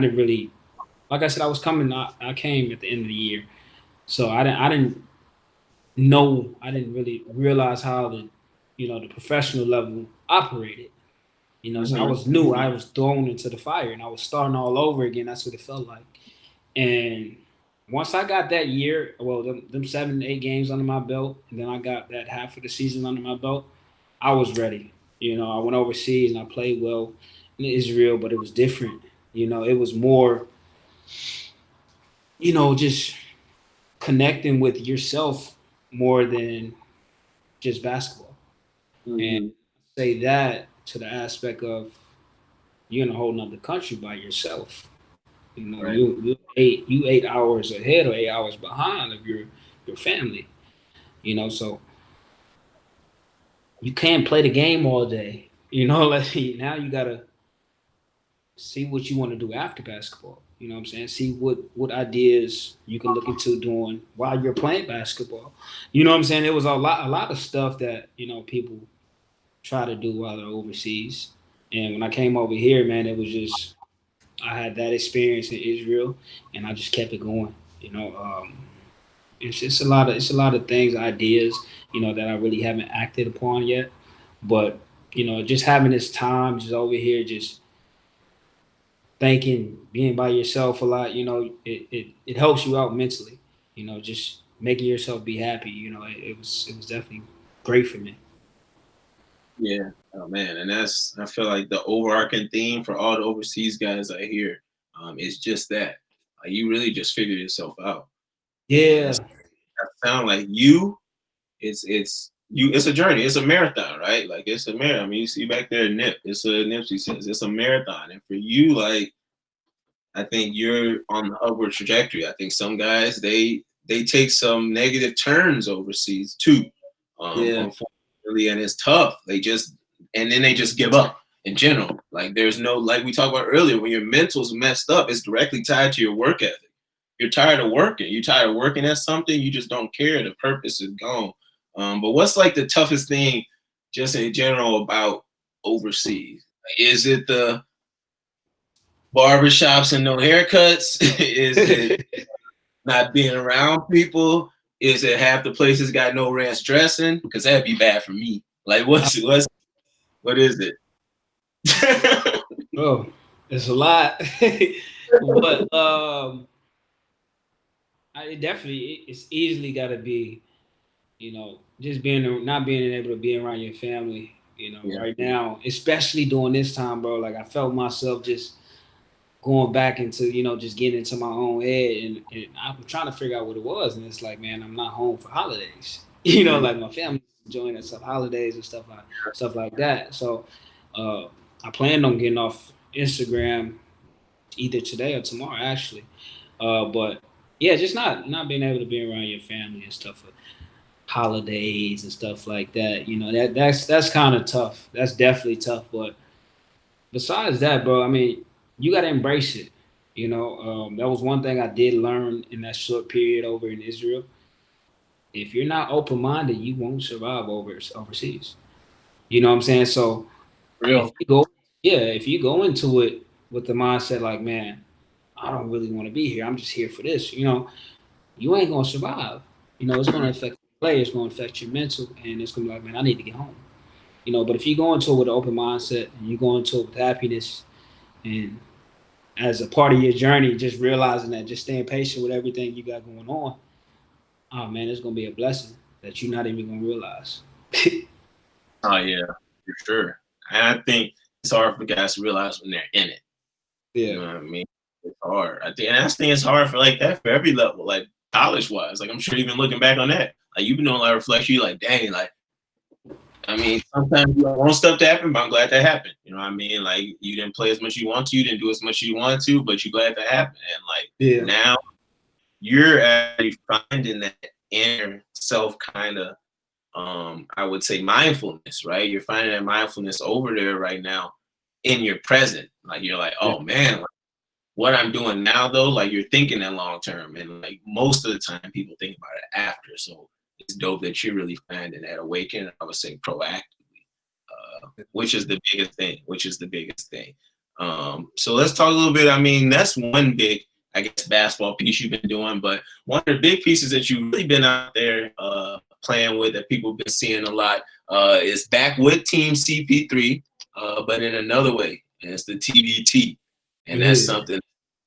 didn't really, like I said, I was coming. I came at the end of the year, so I didn't really realize how the professional level operated. So I Mhm. was new. I was thrown into the fire, and I was starting all over again. That's what it felt like. And once I got that year, well, them 7, 8 games under my belt, and then I got that half of the season under my belt, I was ready. I went overseas and I played well in Israel, but it was different. It was more, just connecting with yourself more than just basketball. And Mhm. say that to the aspect of you're in a whole nother country by yourself. Right. You 8 hours ahead or 8 hours behind of your family. So you can't play the game all day. Like now you gotta see what you want to do after basketball. You know what I'm saying? See what ideas you can look into doing while you're playing basketball. You know what I'm saying? It was a lot of stuff that people try to do while they're overseas. And when I came over here, man, it was just I had that experience in Israel, and I just kept it going. It's a lot of things, ideas, that I really haven't acted upon yet. But just having this time, just over here, just thinking, being by yourself a lot, it helps you out mentally. Just making yourself be happy. It was definitely great for me. Yeah. Oh man, and I feel like the overarching theme for all the overseas guys I hear is just that. Like, you really just figure yourself out, and Yeah. it's that sound like you. It's you. It's a journey. It's a marathon, right? Like, it's a marathon. I mean, you see back there, Nipsey says it's a marathon, and for you, like, I think you're on the upward trajectory. I think some guys they take some negative turns overseas too, Yeah. unfortunately, and it's tough. And then they just give up in general. Like, there's no, like we talked about earlier, when your mental's messed up, it's directly tied to your work ethic. You're tired of working. You're tired of working at something. You just don't care. The purpose is gone. But what's like the toughest thing, just in general, about overseas? Is it the barbershops and no haircuts? Is it not being around people? Is it half the places got no ranch dressing? Because that'd be bad for me. Like, what is it? Oh, it's a lot. But it definitely it's easily got to be, just being not being able to be around your family. Yeah. Right now, especially during this time, bro. Like, I felt myself just going back into, just getting into my own head, and I'm trying to figure out what it was, and it's like, man, I'm not home for holidays. Mhm. Like, my family's enjoying us holidays and stuff like that. So uh, I planned on getting off Instagram either today or tomorrow, actually. But yeah, just not being able to be around your family and stuff for holidays and stuff like that. That's kind of tough. That's definitely tough. But besides that, bro, I mean, you got to embrace it. That was one thing I did learn in that short period over in Israel. If you're not open minded, you won't survive overseas. You know what I'm saying? So if Real. you go, yeah, if you go into it with the mindset like, man, I don't really want to be here. I'm just here for this. You ain't gonna survive. It's gonna affect the play. It's gonna affect your mental, and it's gonna be like, man, I need to get home. But if you go into it with an open mindset and you go into it with happiness, and as a part of your journey, just realizing that, just staying patient with everything you got going on, oh man, it's gonna be a blessing that you're not even gonna realize. Oh yeah, for sure. And I think it's hard for guys to realize when they're in it. You Yeah, know what I mean? It's hard. I think, and I think it's hard for like that for every level, like college wise. Like, I'm sure even looking back on that, like, you've been doing a lot of reflection. You're like, dang, like, I mean, sometimes you don't want stuff to happen, but I'm glad that happened. You know what I mean? Like, you didn't play as much as you want to, you didn't do as much as you wanted to, but you're glad that happened. And like, yeah, now you're actually finding that inner self kind of, I would say, mindfulness, right? You're finding that mindfulness over there right now in your present. Like, you're like, yeah. oh man, like, what I'm doing now though, like, you're thinking that long term, and like most of the time people think about it after. So it's dope that you're really finding that awakening, I would say, proactively, which is the biggest thing, so let's talk a little bit. I mean, that's one big, I guess, basketball piece you've been doing, but one of the big pieces that you've really been out there playing with, that people have been seeing a lot, is back with Team CP3, but in another way, and it's the TBT. And that's Yeah. something,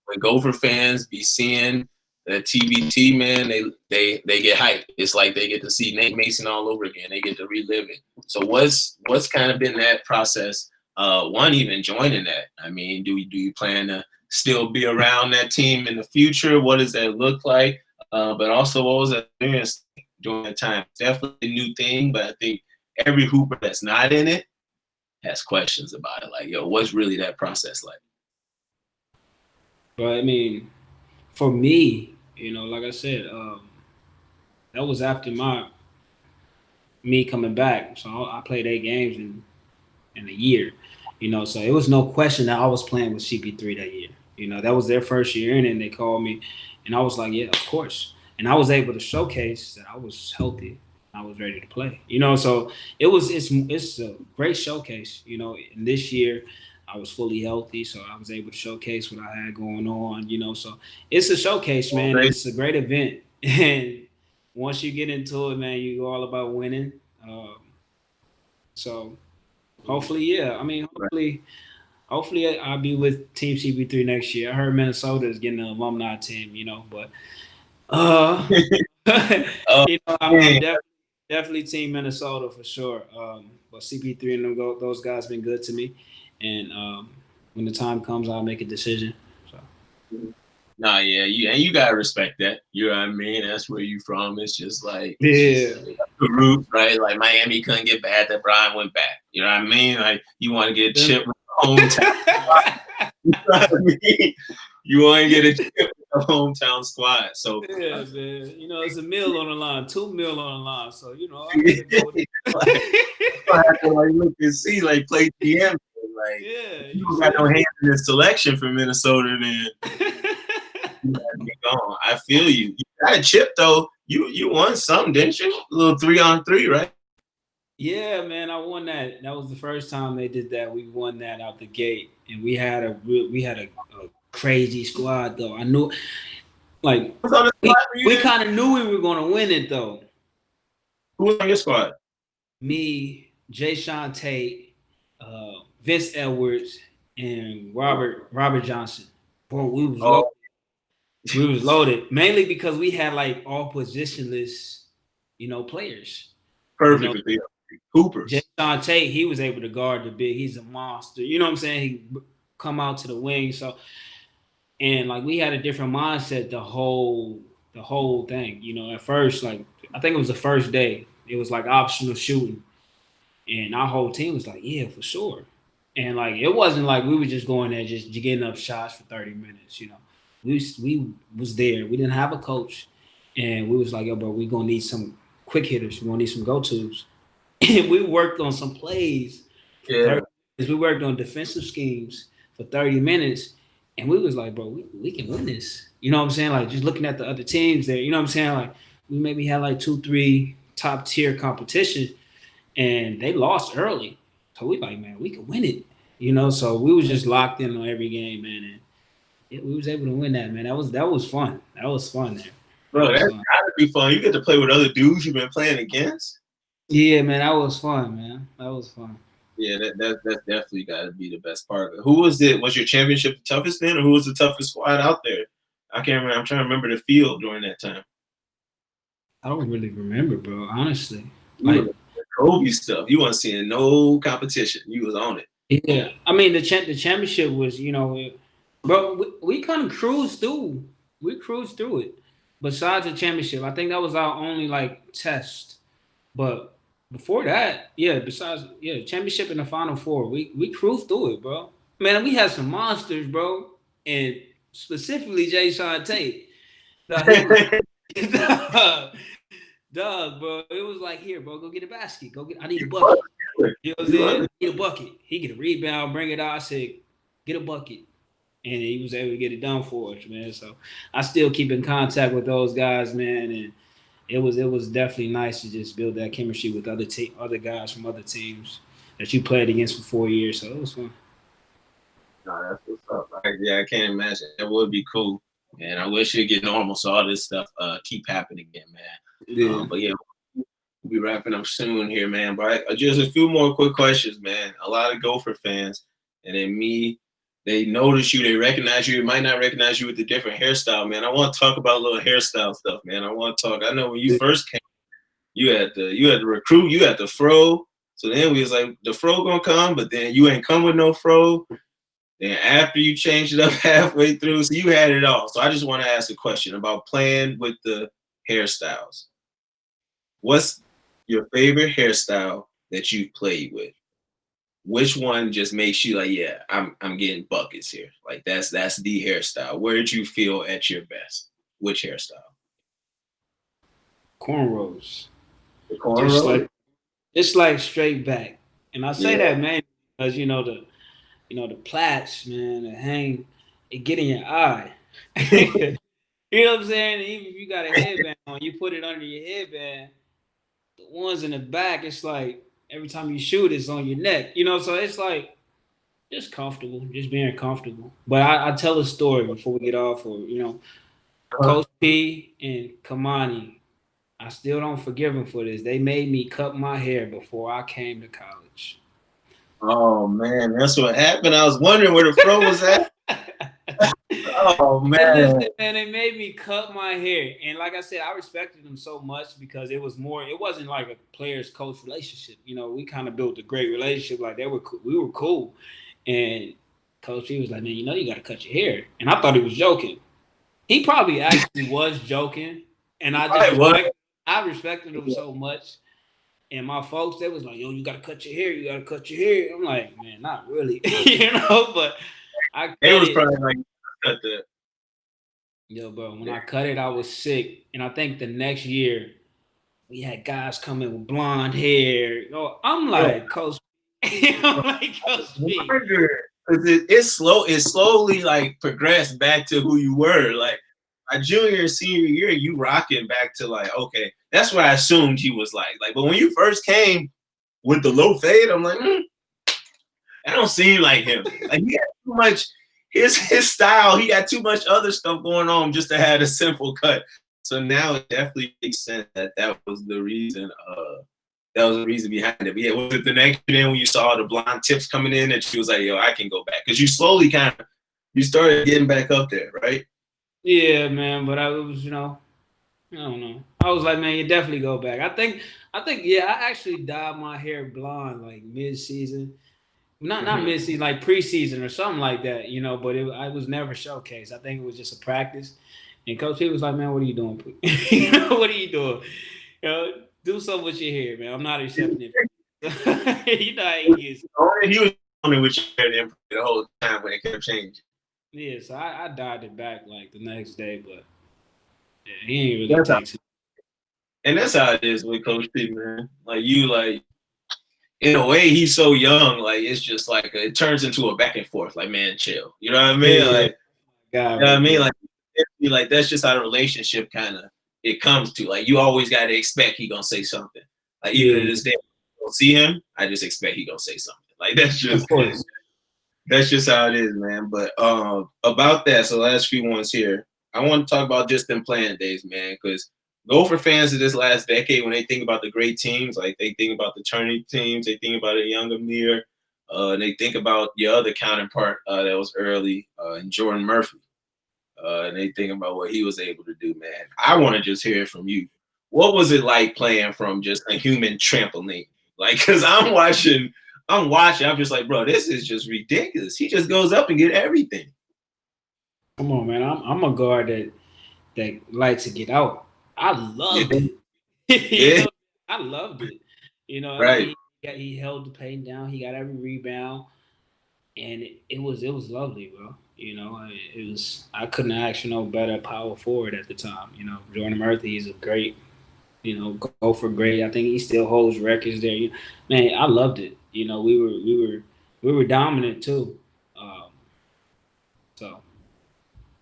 when Gopher fans be seeing that TBT, man, they get hyped. It's like they get to see NateMason all over again. They get to relive it. So what's kind of been that process? One, even joining that. I mean, do you plan to still be around that team in the future? What does that look like? But also, what was that experience during that time? Definitely a new thing, but I think every hooper that's not in it has questions about it. Like, yo, what's really that process like? But I mean, for me, like I said, that was after my me coming back. So I played 8 games in a year. So it was no question that I was playing with CP3 that year. That was their first year in, and they called me, and I was like, yeah, of course. And I was able to showcase that I was healthy. I was ready to play. So it's a great showcase. And this year I was fully healthy, so I was able to showcase what I had going on. So it's a showcase, Well, man, and great. it's a great event. And once you get into it, man, you go all about winning. So hopefully, yeah. I mean, hopefully I'll be with Team CB3 next year. I heard Minnesota is getting an alumni team, but uh, Oh, I'm man. definitely Team Minnesota for sure. But CP3 and those guys been good to me, and when the time comes, I'll make a decision. So. Nah, yeah, you gotta respect that. You know what I mean? That's where you from. It's just like Yeah, the roots, right? Like Miami couldn't get bad that Brian went back. You know what I mean? Like you want to get a chip with the hometown. You know what I mean? You want to get a chip with the hometown squad. So yeah, man. You know, it's a meal on the line, 2 meal on the line. So I gotta go with like look and see, like play GM. Like yeah, you don't got no hands in the selection for Minnesota, then you gotta be gone. I feel you. You got a chip though. You won something, didn't you? A little 3-on-3, right? Yeah, man, I won that. That was the first time they did that. We won that out the gate, and we had a crazy squad though. I knew, like, we kind of knew we were going to win it though. Who was on your squad? Me, Jay Sean Tate, Vince Edwards, and Robert Johnson. Bro, we was loaded. We was loaded mainly because we had like all positionless, players. Perfect. Hoopers. Jay Sean Tate, he was able to guard the big. He's a monster. You know what I'm saying? He come out to the wing. So, and like we had a different mindset the whole thing. At first, like I think it was the first day, it was like optional shooting, and our whole team was like, yeah, for sure. And like it wasn't like we were just going there just getting up shots for 30 minutes. We was there. We didn't have a coach, and we was like, yo, bro, we gonna need some quick hitters. We gonna need some go-tos. We worked on some plays. Yeah. We worked on defensive schemes for 30 minutes, and we was like, bro, we can win this. You know what I'm saying? Like just looking at the other teams there. You know what I'm saying? Like we maybe had like 2-3 top tier competition, and they lost early. So we like, man, we can win it. So we was just locked in on every game, man, and we was able to win that, man. That was fun. That was fun there. Bro, that's gotta be fun. You get to play with other dudes you've been playing against. Yeah, man, that was fun, man. That was fun. Yeah, that's definitely got to be the best part of it. Who was it? Was your championship the toughest then, or who was the toughest squad out there? I can't remember. I'm trying to remember the field during that time. I don't really remember, bro. Honestly, like Kobe stuff. You weren't seeing no competition. You was on it. Yeah, I mean the championship was, bro. We kind of cruised through. We cruised through it. Besides the championship, I think that was our only like test. But before that, championship and the Final Four, we cruised through it, bro. Man, we had some monsters, bro, and specifically Jay Sean Tate. Dog, bro. It was like, here, bro, go get a basket. I need a bucket. You know what I'm saying? Get a bucket. He get a rebound, bring it out. I said, get a bucket. And he was able to get it done for us, man. So I still keep in contact with those guys, man. And it was definitely nice to just build that chemistry with other guys from other teams that you played against for 4 years. So it was fun. No, that's what's up. I can't imagine. That would be cool. And I wish it'd get normal so all this stuff keep happening again, man. Yeah. But yeah, we'll be wrapping up soon here, man. But just a few more quick questions, man. A lot of Gopher fans, and then me, they notice you, they recognize you. They might not recognize you with the different hairstyle, man. I want to talk about a little hairstyle stuff, man. I want to talk. I know when you first came, you had the recruit, you had the fro. So then we was like, the fro gonna come, but then you ain't come with no fro. Then after you changed it up halfway through, so you had it all. So I just want to ask a question about playing with the hairstyles. What's your favorite hairstyle that you've played with? Which one just makes you like, yeah, I'm getting buckets here. Like that's the hairstyle. Where did you feel at your best? Which hairstyle? Cornrows. The cornrows? It's like straight back. And I say that, man, because the plaits, man, the hang, it get in your eye. You know what I'm saying? Even if you got a headband on, you put it under your headband, the ones in the back, it's like every time you shoot, it's on your neck. So it's like just comfortable, just being comfortable. But I tell a story before we get off, Coach P and Kamani, I still don't forgive them for this. They made me cut my hair before I came to college. Oh man, that's what happened. I was wondering where the fro was at. Oh Hey, man. listen, man, they made me cut my hair. And like I said, I respected them so much because it wasn't like a players coach relationship. We kind of built a great relationship. Like we were cool. And coach, he was like, man, you got to cut your hair. And I thought he was joking. He probably actually was joking. And Right, what? I respected him so much. And my folks, they was like, yo, you got to cut your hair. You got to cut your hair. I'm like, man, not really, but I It cut was it. probably like cut the Yo, bro, when I cut it, I was sick. And I think the next year, we had guys coming with blonde hair. I'm bro. like, Coach, I'm like, Coach B. Wonder, 'cause it slowly like progressed back to who you were. Like my junior and senior year, you rocking back to like, okay, that's what I assumed he was like. But when you first came with the low fade, I'm like, I don't seem like him. Like he had too much his style, he had too much other stuff going on just to have a simple cut. So now it definitely makes sense that was the reason. That was the reason behind it. But yeah, was it the next year then when you saw the blonde tips coming in that she was like, yo, I can go back? Because you slowly you started getting back up there, right? Yeah, man, but I was, I don't know. I was like, man, you definitely go back. Yeah, I actually dyed my hair blonde like mid-season. Not mid-season, like preseason or something like that, but I was never showcased. I think it was just a practice. And Coach P was like, man, what are you doing? What are you doing? Do something with your hair, man. I'm not accepting it. You know how he is. He was on with you the whole time when it kept changing. Yeah, so I dyed it back like the next day, but yeah, he ain't really That's how, takes it. and that's how it is with Coach P, man. Like in a way, he's so young. Like it's just like it turns into a back and forth. Like, man, chill. You know what I mean? Yeah, Like, God, you know what I mean? bro. Like that's just how the relationship kind of it comes to. Like you always got to expect he gonna say something. Like even to Yeah, this day, I don't see him. I just expect he gonna say something. Like of course. that's just how it is, man. But about that, so last few ones here, I want to talk about just them playing days, man, because Gopher fans of this last decade, when they think about the great teams, like they think about the tourney teams, they think about a young Amir, and they think about your other counterpart that was early, and Jordan Murphy, and they think about what he was able to do, man. I want to just hear it from you. What was it like playing from just a human trampoline? Like, cause I'm watching. I'm just like, bro, this is just ridiculous. He just goes up and get everything. Come on, man. I'm a guard that likes to get out. I loved Yeah, it. yeah, I loved it. I right. mean, he held the paint down. He got every rebound, and it was lovely, bro. It was. I couldn't ask for no better power forward at the time. Jordan Murphy is a great. Go for great. I think he still holds records there. Man, I loved it. We were dominant too. Um, so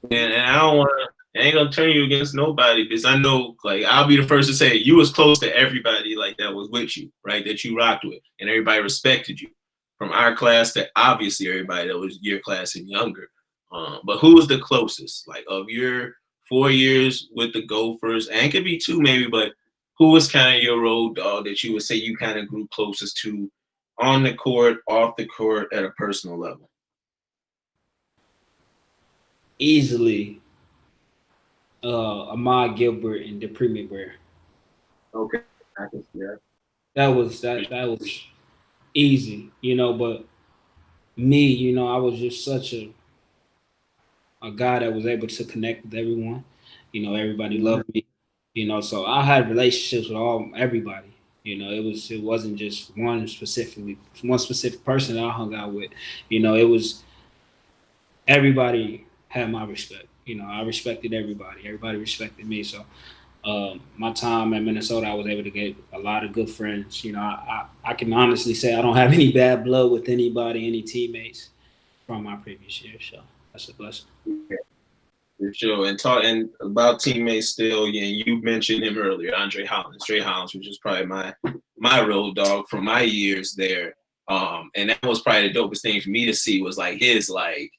And I don't want to. I ain't gonna turn you against nobody because I know, like, I'll be the first to say you was close to everybody, like that was with you, right? That you rocked with, and everybody respected you, from our class to obviously everybody that was your class and younger. But who was the closest, like, of your 4 years with the Gophers? And it could be two, maybe, but who was kind of your road dog that you would say you kind of grew closest to on the court, off the court, at a personal level? easily, Ahmad Gilbert and Dupree McBrayer. Okay, I can see that. That was easy, but me, I was just such a guy that was able to connect with everyone. Everybody loved me. So I had relationships with everybody. It wasn't just one specific person that I hung out with. It was everybody had my respect. I respected everybody. Everybody respected me. So my time at Minnesota, I was able to get a lot of good friends. I can honestly say I don't have any bad blood with anybody, any teammates from my previous year. So that's a blessing. For sure. And talking about teammates still, yeah, you mentioned him earlier, Andre Hollins. Trey Hollins, which is probably my road dog from my years there. And that was probably the dopest thing for me to see was like his like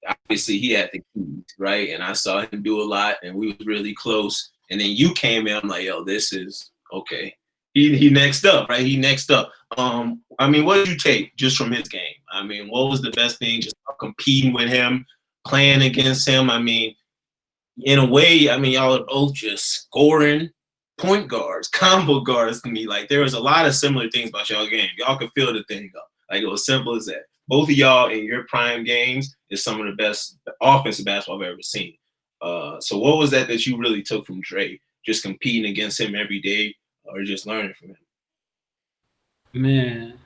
obviously he had the keys, right? And I saw him do a lot and we was really close. And then you came in, I'm like, yo, this is okay. He next up, right? He next up. I mean, what did you take just from his game? I mean, what was the best thing just competing with him, playing against him. I mean, in a way, I mean, y'all are both just scoring point guards, combo guards to me. Like, there was a lot of similar things about y'all game. Y'all could feel the thing though. Like, it was simple as that. Both of y'all in your prime games is some of the best offensive basketball I've ever seen. So what was that you really took from Dre? Just competing against him every day, or just learning from him? Man,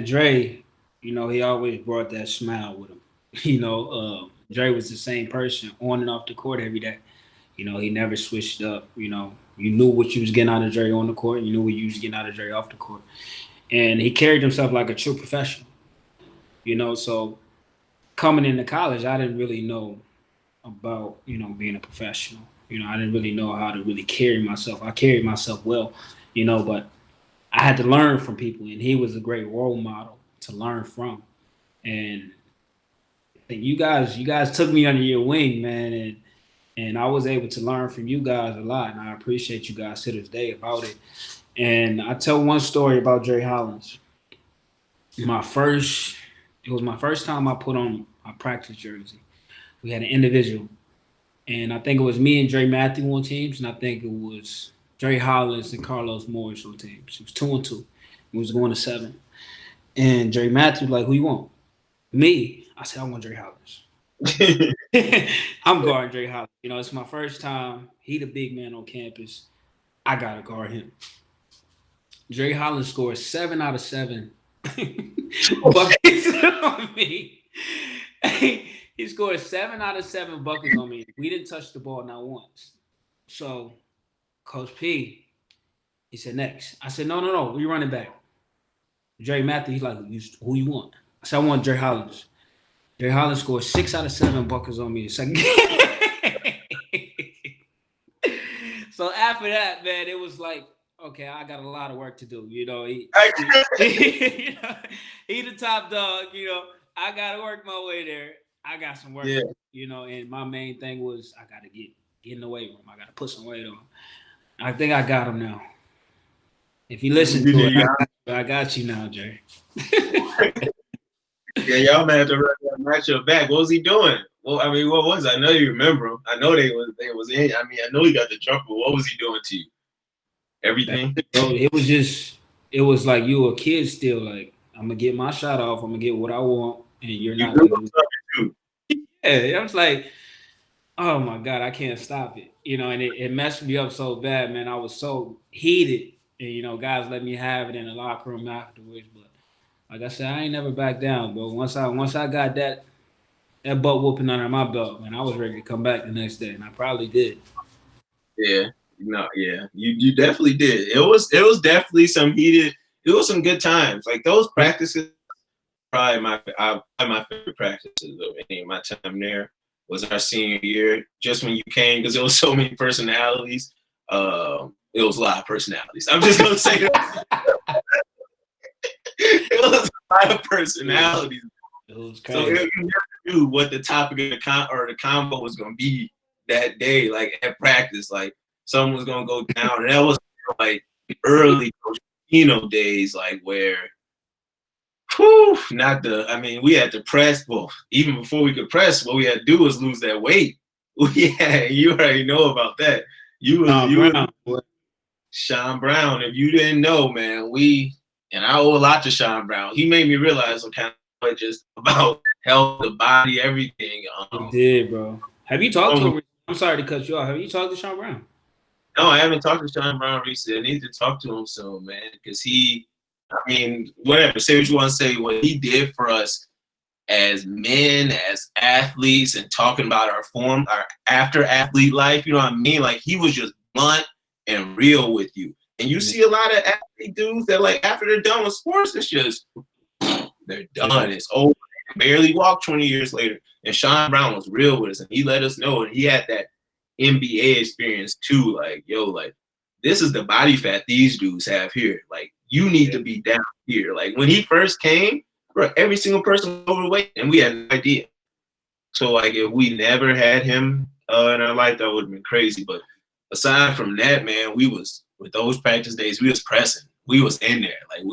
Dre, you know, he always brought that smile with him. You know, Dre was the same person on and off the court every day. You know, he never switched up. You know, you knew what you was getting out of Dre on the court, and you knew what you was getting out of Dre off the court. And he carried himself like a true professional. You know, so coming into college, I didn't really know about, you know, being a professional. You know, I didn't really know how to really carry myself. I carried myself well, you know, but I had to learn from people, and he was a great role model to learn from. And you guys took me under your wing, man, and I was able to learn from you guys a lot, and I appreciate you guys to this day about it. And I tell one story about Dre Hollins. It was my first time I put on my practice jersey. We had an individual, and I think it was me and Dre Matthew on teams, and I think it was Dre Hollins and Carlos Morris on teams. It was 2-2. We was going to 7. And Dre Matthew like, who you want? Me. I said, I want Dre Hollins. I'm guarding Dre Hollins. You know, it's my first time. He the big man on campus. I gotta guard him. Dre Hollins scored 7 out of 7 buckets on me. He scored 7 out of 7 buckets on me. We didn't touch the ball not once. So Coach P, he said, next. I said, no, we running back. Dre Matthew, he's like, who you want? I said, I want Dre Hollins. Dre Hollins scored 6 out of 7 buckets on me the second game. So after that, man, it was like, okay, I got a lot of work to do. You know, he the top dog. You know, I got to work my way there. I got some work, you know, and my main thing was I got to get in the weight room. I got to put some weight on. I think I got him now. If you listen to it, I got you now, Jay. Yeah, y'all might have to run that matchup back. What was he doing? Well, I mean, what was it? I know you remember him. I know they was in. I mean, I know he got the jumper. What was he doing to you? Everything. It was like you were a kid still. Like, I'm gonna get my shot off. I'm gonna get what I want, and you're not gonna do it. Yeah, I was like, oh my God, I can't stop it. You know, and it messed me up so bad, man. I was so heated, and you know, guys let me have it in the locker room afterwards. But like I said, I ain't never back down, bro. Once I got that butt whooping under my belt, man, I was ready to come back the next day, and I probably did. Yeah. No, yeah, you definitely did. It was definitely some heated. It was some good times. Like those practices, probably my favorite practices of any of my time there was our senior year. Just when you came, because there was so many personalities. It was a lot of personalities. I'm just gonna say that. It was a lot of personalities. It was crazy. So you never knew what the topic of the combo was gonna be that day, like at practice, like. Someone was gonna go down, and that was like early days, like where, I mean, we had to press. Well, even before we could press, what we had to do was lose that weight. Yeah, you already know about that. You were Sean Brown. If you didn't know, man, and I owe a lot to Sean Brown. He made me realize I'm kind of just about health, the body, everything. He did, bro. Have you talked to him? I'm sorry to cut you off. Have you talked to Sean Brown? No, I haven't talked to Sean Brown recently. I need to talk to him soon, man, because whatever, say what you want to say, what he did for us as men, as athletes, and talking about our after athlete life, you know what I mean? Like, he was just blunt and real with you. And you see a lot of athlete dudes that, like, after they're done with sports, it's just, they're done. It's over. They barely walk 20 years later. And Sean Brown was real with us, and he let us know, and he had that NBA experience too, like, yo, like, this is the body fat these dudes have here. Like, you need to be down here. Like, when he first came, bro, every single person was overweight, and we had no idea. So, like, if we never had him in our life, that would have been crazy. But aside from that, man, with those practice days, we was pressing. We was in there. Like,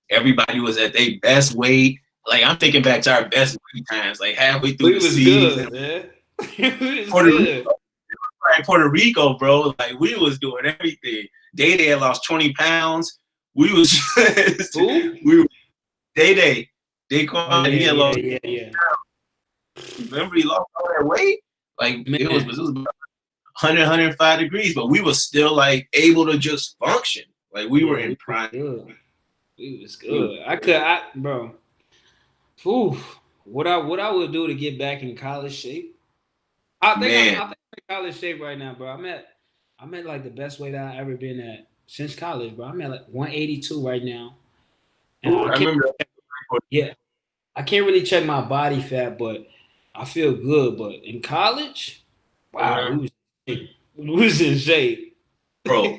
everybody was at their best weight. Like I'm thinking back to our best times, like halfway through We the was season. good, man. We was Puerto good. Rico, right? Puerto Rico, bro. Like we was doing everything. Day had lost 20 pounds. We was just, Who? we were Day. Oh Daquan, he yeah, had yeah, lost. yeah, yeah. Remember, he lost all that weight. Like it Man, was about 105 degrees, but we was still like able to just function. Like we were yeah, in we was prime. good. We was We good. Bro. Ooh, what I would do to get back in college shape? man, I think I'm in college shape right now, bro. I'm at like the best weight I ever been at since college, bro. I'm at like 182 right now, and I remember. yeah, I can't really check my body fat, but I feel good. But in college, wow, we was in shape. Bro,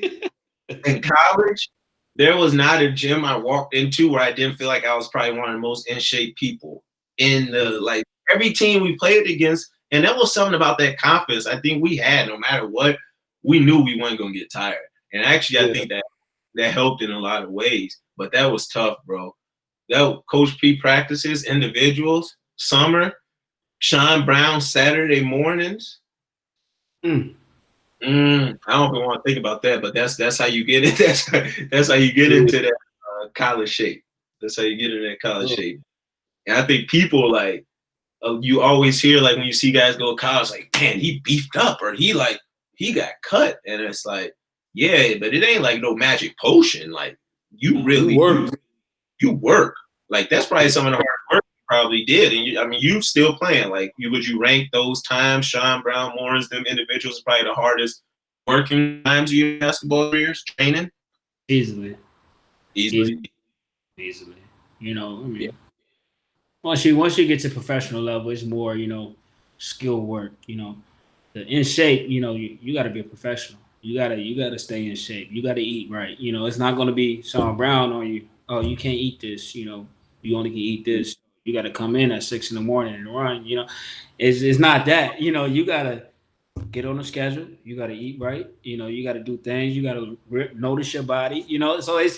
in college, there was not a gym I walked into where I didn't feel like I was probably one of the most in shape people in the like every team we played against. And there was something about that confidence I think we had. No matter what, we knew we weren't gonna get tired. And actually, I Yeah, think that helped in a lot of ways. But that was tough, bro. That Coach P practices, individuals, summer, Sean Brown Saturday mornings. mm, I don't even want to think about that, but that's how you get it. That's how you get yeah, into that college shape. That's how you get into that college oh, shape. And I think people like you always hear like when you see guys go to college, like man, he beefed up or he got cut, and it's like yeah, but it ain't like no magic potion. Like you you really work. you work. Like that's probably Yeah, some of the hard work you probably did. And I mean, you still playing. Like would you rank those times, Sean Brown, Lawrence, them individuals probably the hardest working times of your basketball careers, training? easily, easily, Easily. easily. You know, I Yeah. mean, once you get to professional level, it's more skill work. The in shape. You got to be a professional. You gotta stay in shape. You got to eat right. It's not gonna be Sean Brown on you. Oh, you can't eat this. You only can eat this. You got to come in at 6 in the morning and run. It's not that. You gotta get on the schedule. You got to eat right. You got to do things. You got to notice your body. So I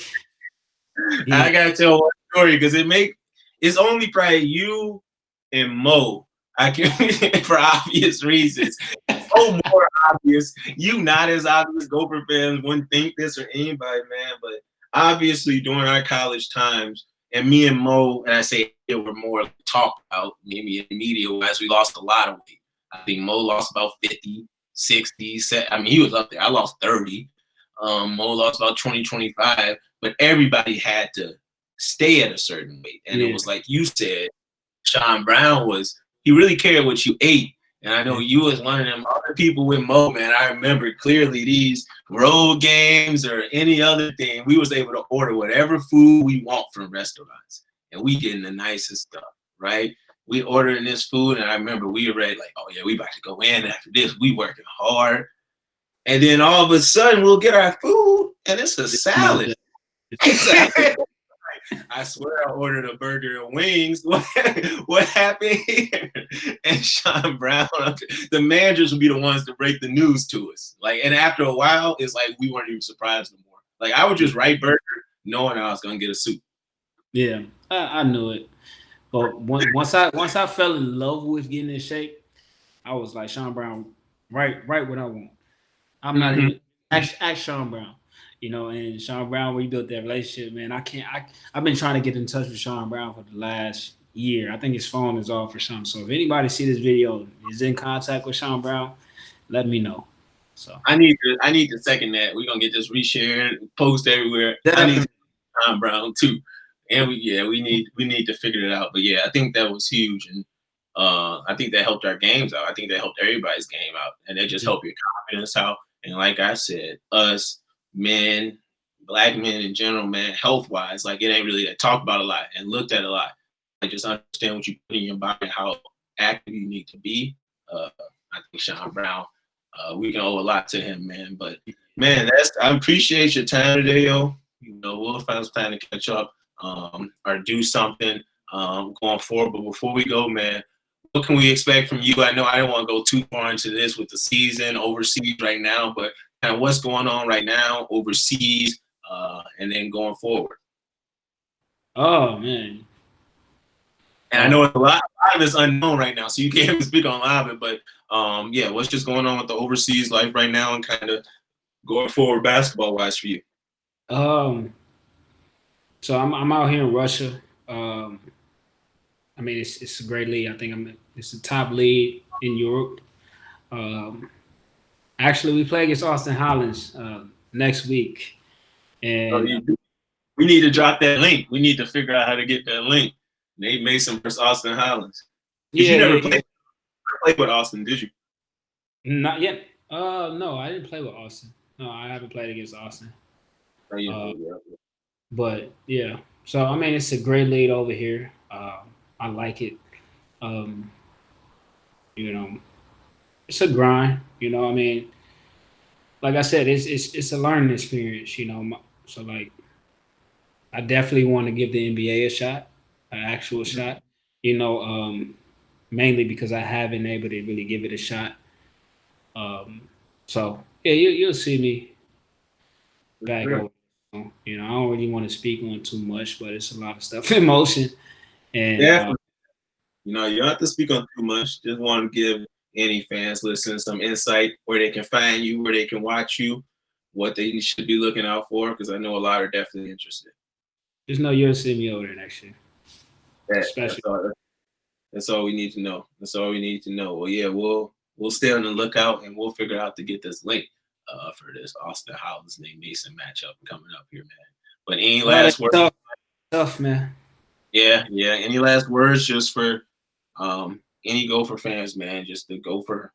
yeah, gotta tell one story because it's only probably you and Mo. I can for obvious reasons. Oh, more obvious. You not as obvious. Gopher fans wouldn't think this or anybody, man. But obviously, during our college times, and me and Mo, and I say it were more talked about, maybe in the media, as we lost a lot of weight. I think Mo lost about 50, 60. I mean, he was up there. I lost 30. Mo lost about 20, 25. But everybody had to stay at a certain weight. And it yeah, was like you said, Sean Brown he really cared what you ate. And I know yeah, you was one of them other people with Mo, man. I remember clearly these road games or any other thing, we was able to order whatever food we want from restaurants. And we getting the nicest stuff, right? We ordering this food, and I remember we were ready, like, oh yeah, we about to go in after this. We working hard. And then all of a sudden we'll get our food and it's a it's not salad. that. It's a salad. I swear I ordered a burger and wings. What happened here? And Sean Brown, the managers would be the ones to break the news to us. Like, and after a while, it's like we weren't even surprised no more. Like I would just write burger, knowing I was gonna get a soup. Yeah, I knew it. But once I fell in love with getting in shape, I was like Sean Brown, right what I want. I'm not Mm-hmm. even ask Sean Brown. And Sean Brown, we built that relationship, man. I've been trying to get in touch with Sean Brown for the last year. I think his phone is off or something. So if anybody see this video is in contact with Sean Brown, let me know. So I need to second that. We're gonna get this reshared, post everywhere. I need definitely, Tom Brown too. And we need to figure it out. But yeah, I think that was huge. And I think that helped our games out. I think that helped everybody's game out. And that just helped your confidence out. And like I said, us men, black men in general, man, health wise, like it ain't really talked about a lot and looked at a lot. Like just understand what you put in your body, how active you need to be. I think Sean Brown, we can owe a lot to him, man. But man, I appreciate your time today, yo. We'll find some time to catch up or do something going forward. But before we go, man, what can we expect from you? I know I don't want to go too far into this with the season overseas right now, but kind of what's going on right now overseas and then going forward. oh man, And I know a lot of it's unknown right now, so you can't even speak on a lot of it. But yeah, what's just going on with the overseas life right now, and kind of going forward basketball wise for you? So I'm out here in Russia. I mean, it's a great league. I think it's the top league in Europe. Um, Actually, we play against Austin Highlands next week, So and we need to drop that link. We need to figure out how to get that link. NateMason versus Austin Highlands. Because yeah, you never yeah, yeah. played with Austin, did you? Not yet. No, I didn't play with Austin. No, I haven't played against Austin. Oh, you Uh, did, yeah. but yeah, so I mean, it's a great league over here. I like it. Um, you know, it's a grind. I mean, like I said, it's a learning experience. So like, I definitely want to give the NBA a shot, an actual Mhm. shot. Mainly because I haven't been able to really give it a shot. So yeah, you'll see me For back sure. over. I don't really want to speak on too much, but it's a lot of stuff in motion. And Definitely. You don't have to speak on too much. Just want to give any fans listening some insight where they can find you, where they can watch you, what they should be looking out for, because I know a lot are definitely interested. just know you'll see me over there next year, That's especially. all. That's all we need to know. That's all we need to know. Well, yeah, we'll stay on the lookout and we'll figure out to get this link for this Austin Highlands NateMason matchup coming up here, man. But any Oh, that's last words? tough, man. Yeah, yeah. Any last words just for any Gopher fans, man? Just the Gopher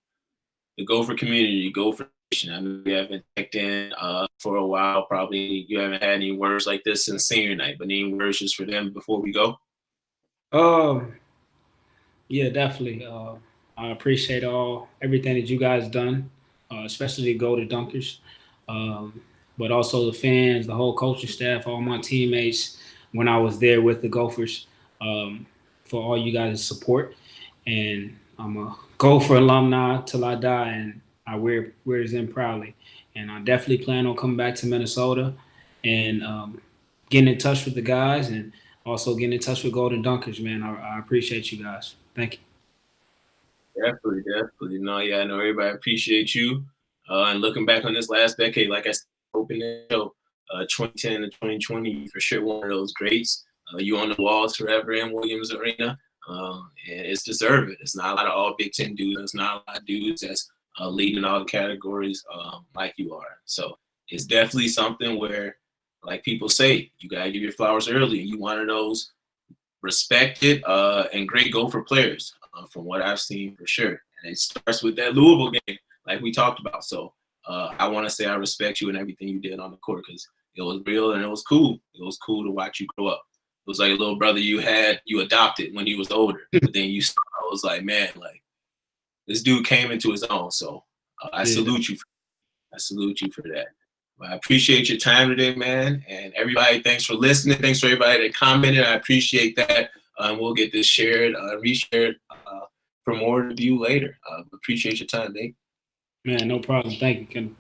community, Gopher Nation. I know you haven't checked in for a while. Probably you haven't had any words like this since senior night, but any words just for them before we go? Um, yeah, definitely. I appreciate everything that you guys done, especially the Golden Dunkers, um, but also the fans, the whole coaching staff, all my teammates when I was there with the Gophers, um, for all you guys' support. And I'm a Gopher alumni till I die, and I wear them proudly. And I definitely plan on coming back to Minnesota and getting in touch with the guys and also getting in touch with Golden Dunkers, man. I appreciate you guys. Thank you. Definitely, definitely. No, yeah, I know everybody appreciate you. And looking back on this last decade, like I said, opening show, 2010 to 2020, for sure one of those greats. You on the walls forever in Williams Arena. And it's deserving. It's not a lot of all Big Ten dudes. It's not a lot of dudes that's leading all the categories like you are. So it's definitely something where, like people say, you got to give your flowers early. You one of those respected and great Gopher players from what I've seen for sure. And it starts with that Louisville game, like we talked about. So I want to say I respect you and everything you did on the court because it was real and it was cool. It was cool to watch you grow up. It was like a little brother you adopted when he was older, but then you saw, I was like, man, like this dude came into his own. So I Yeah, salute you. I salute you for that. I appreciate your time today, man. And everybody, thanks for listening. Thanks for everybody that commented. I appreciate that. We'll get this shared, reshared for more to view later. Appreciate your time, Nate. man, no problem. Thank you, Ken.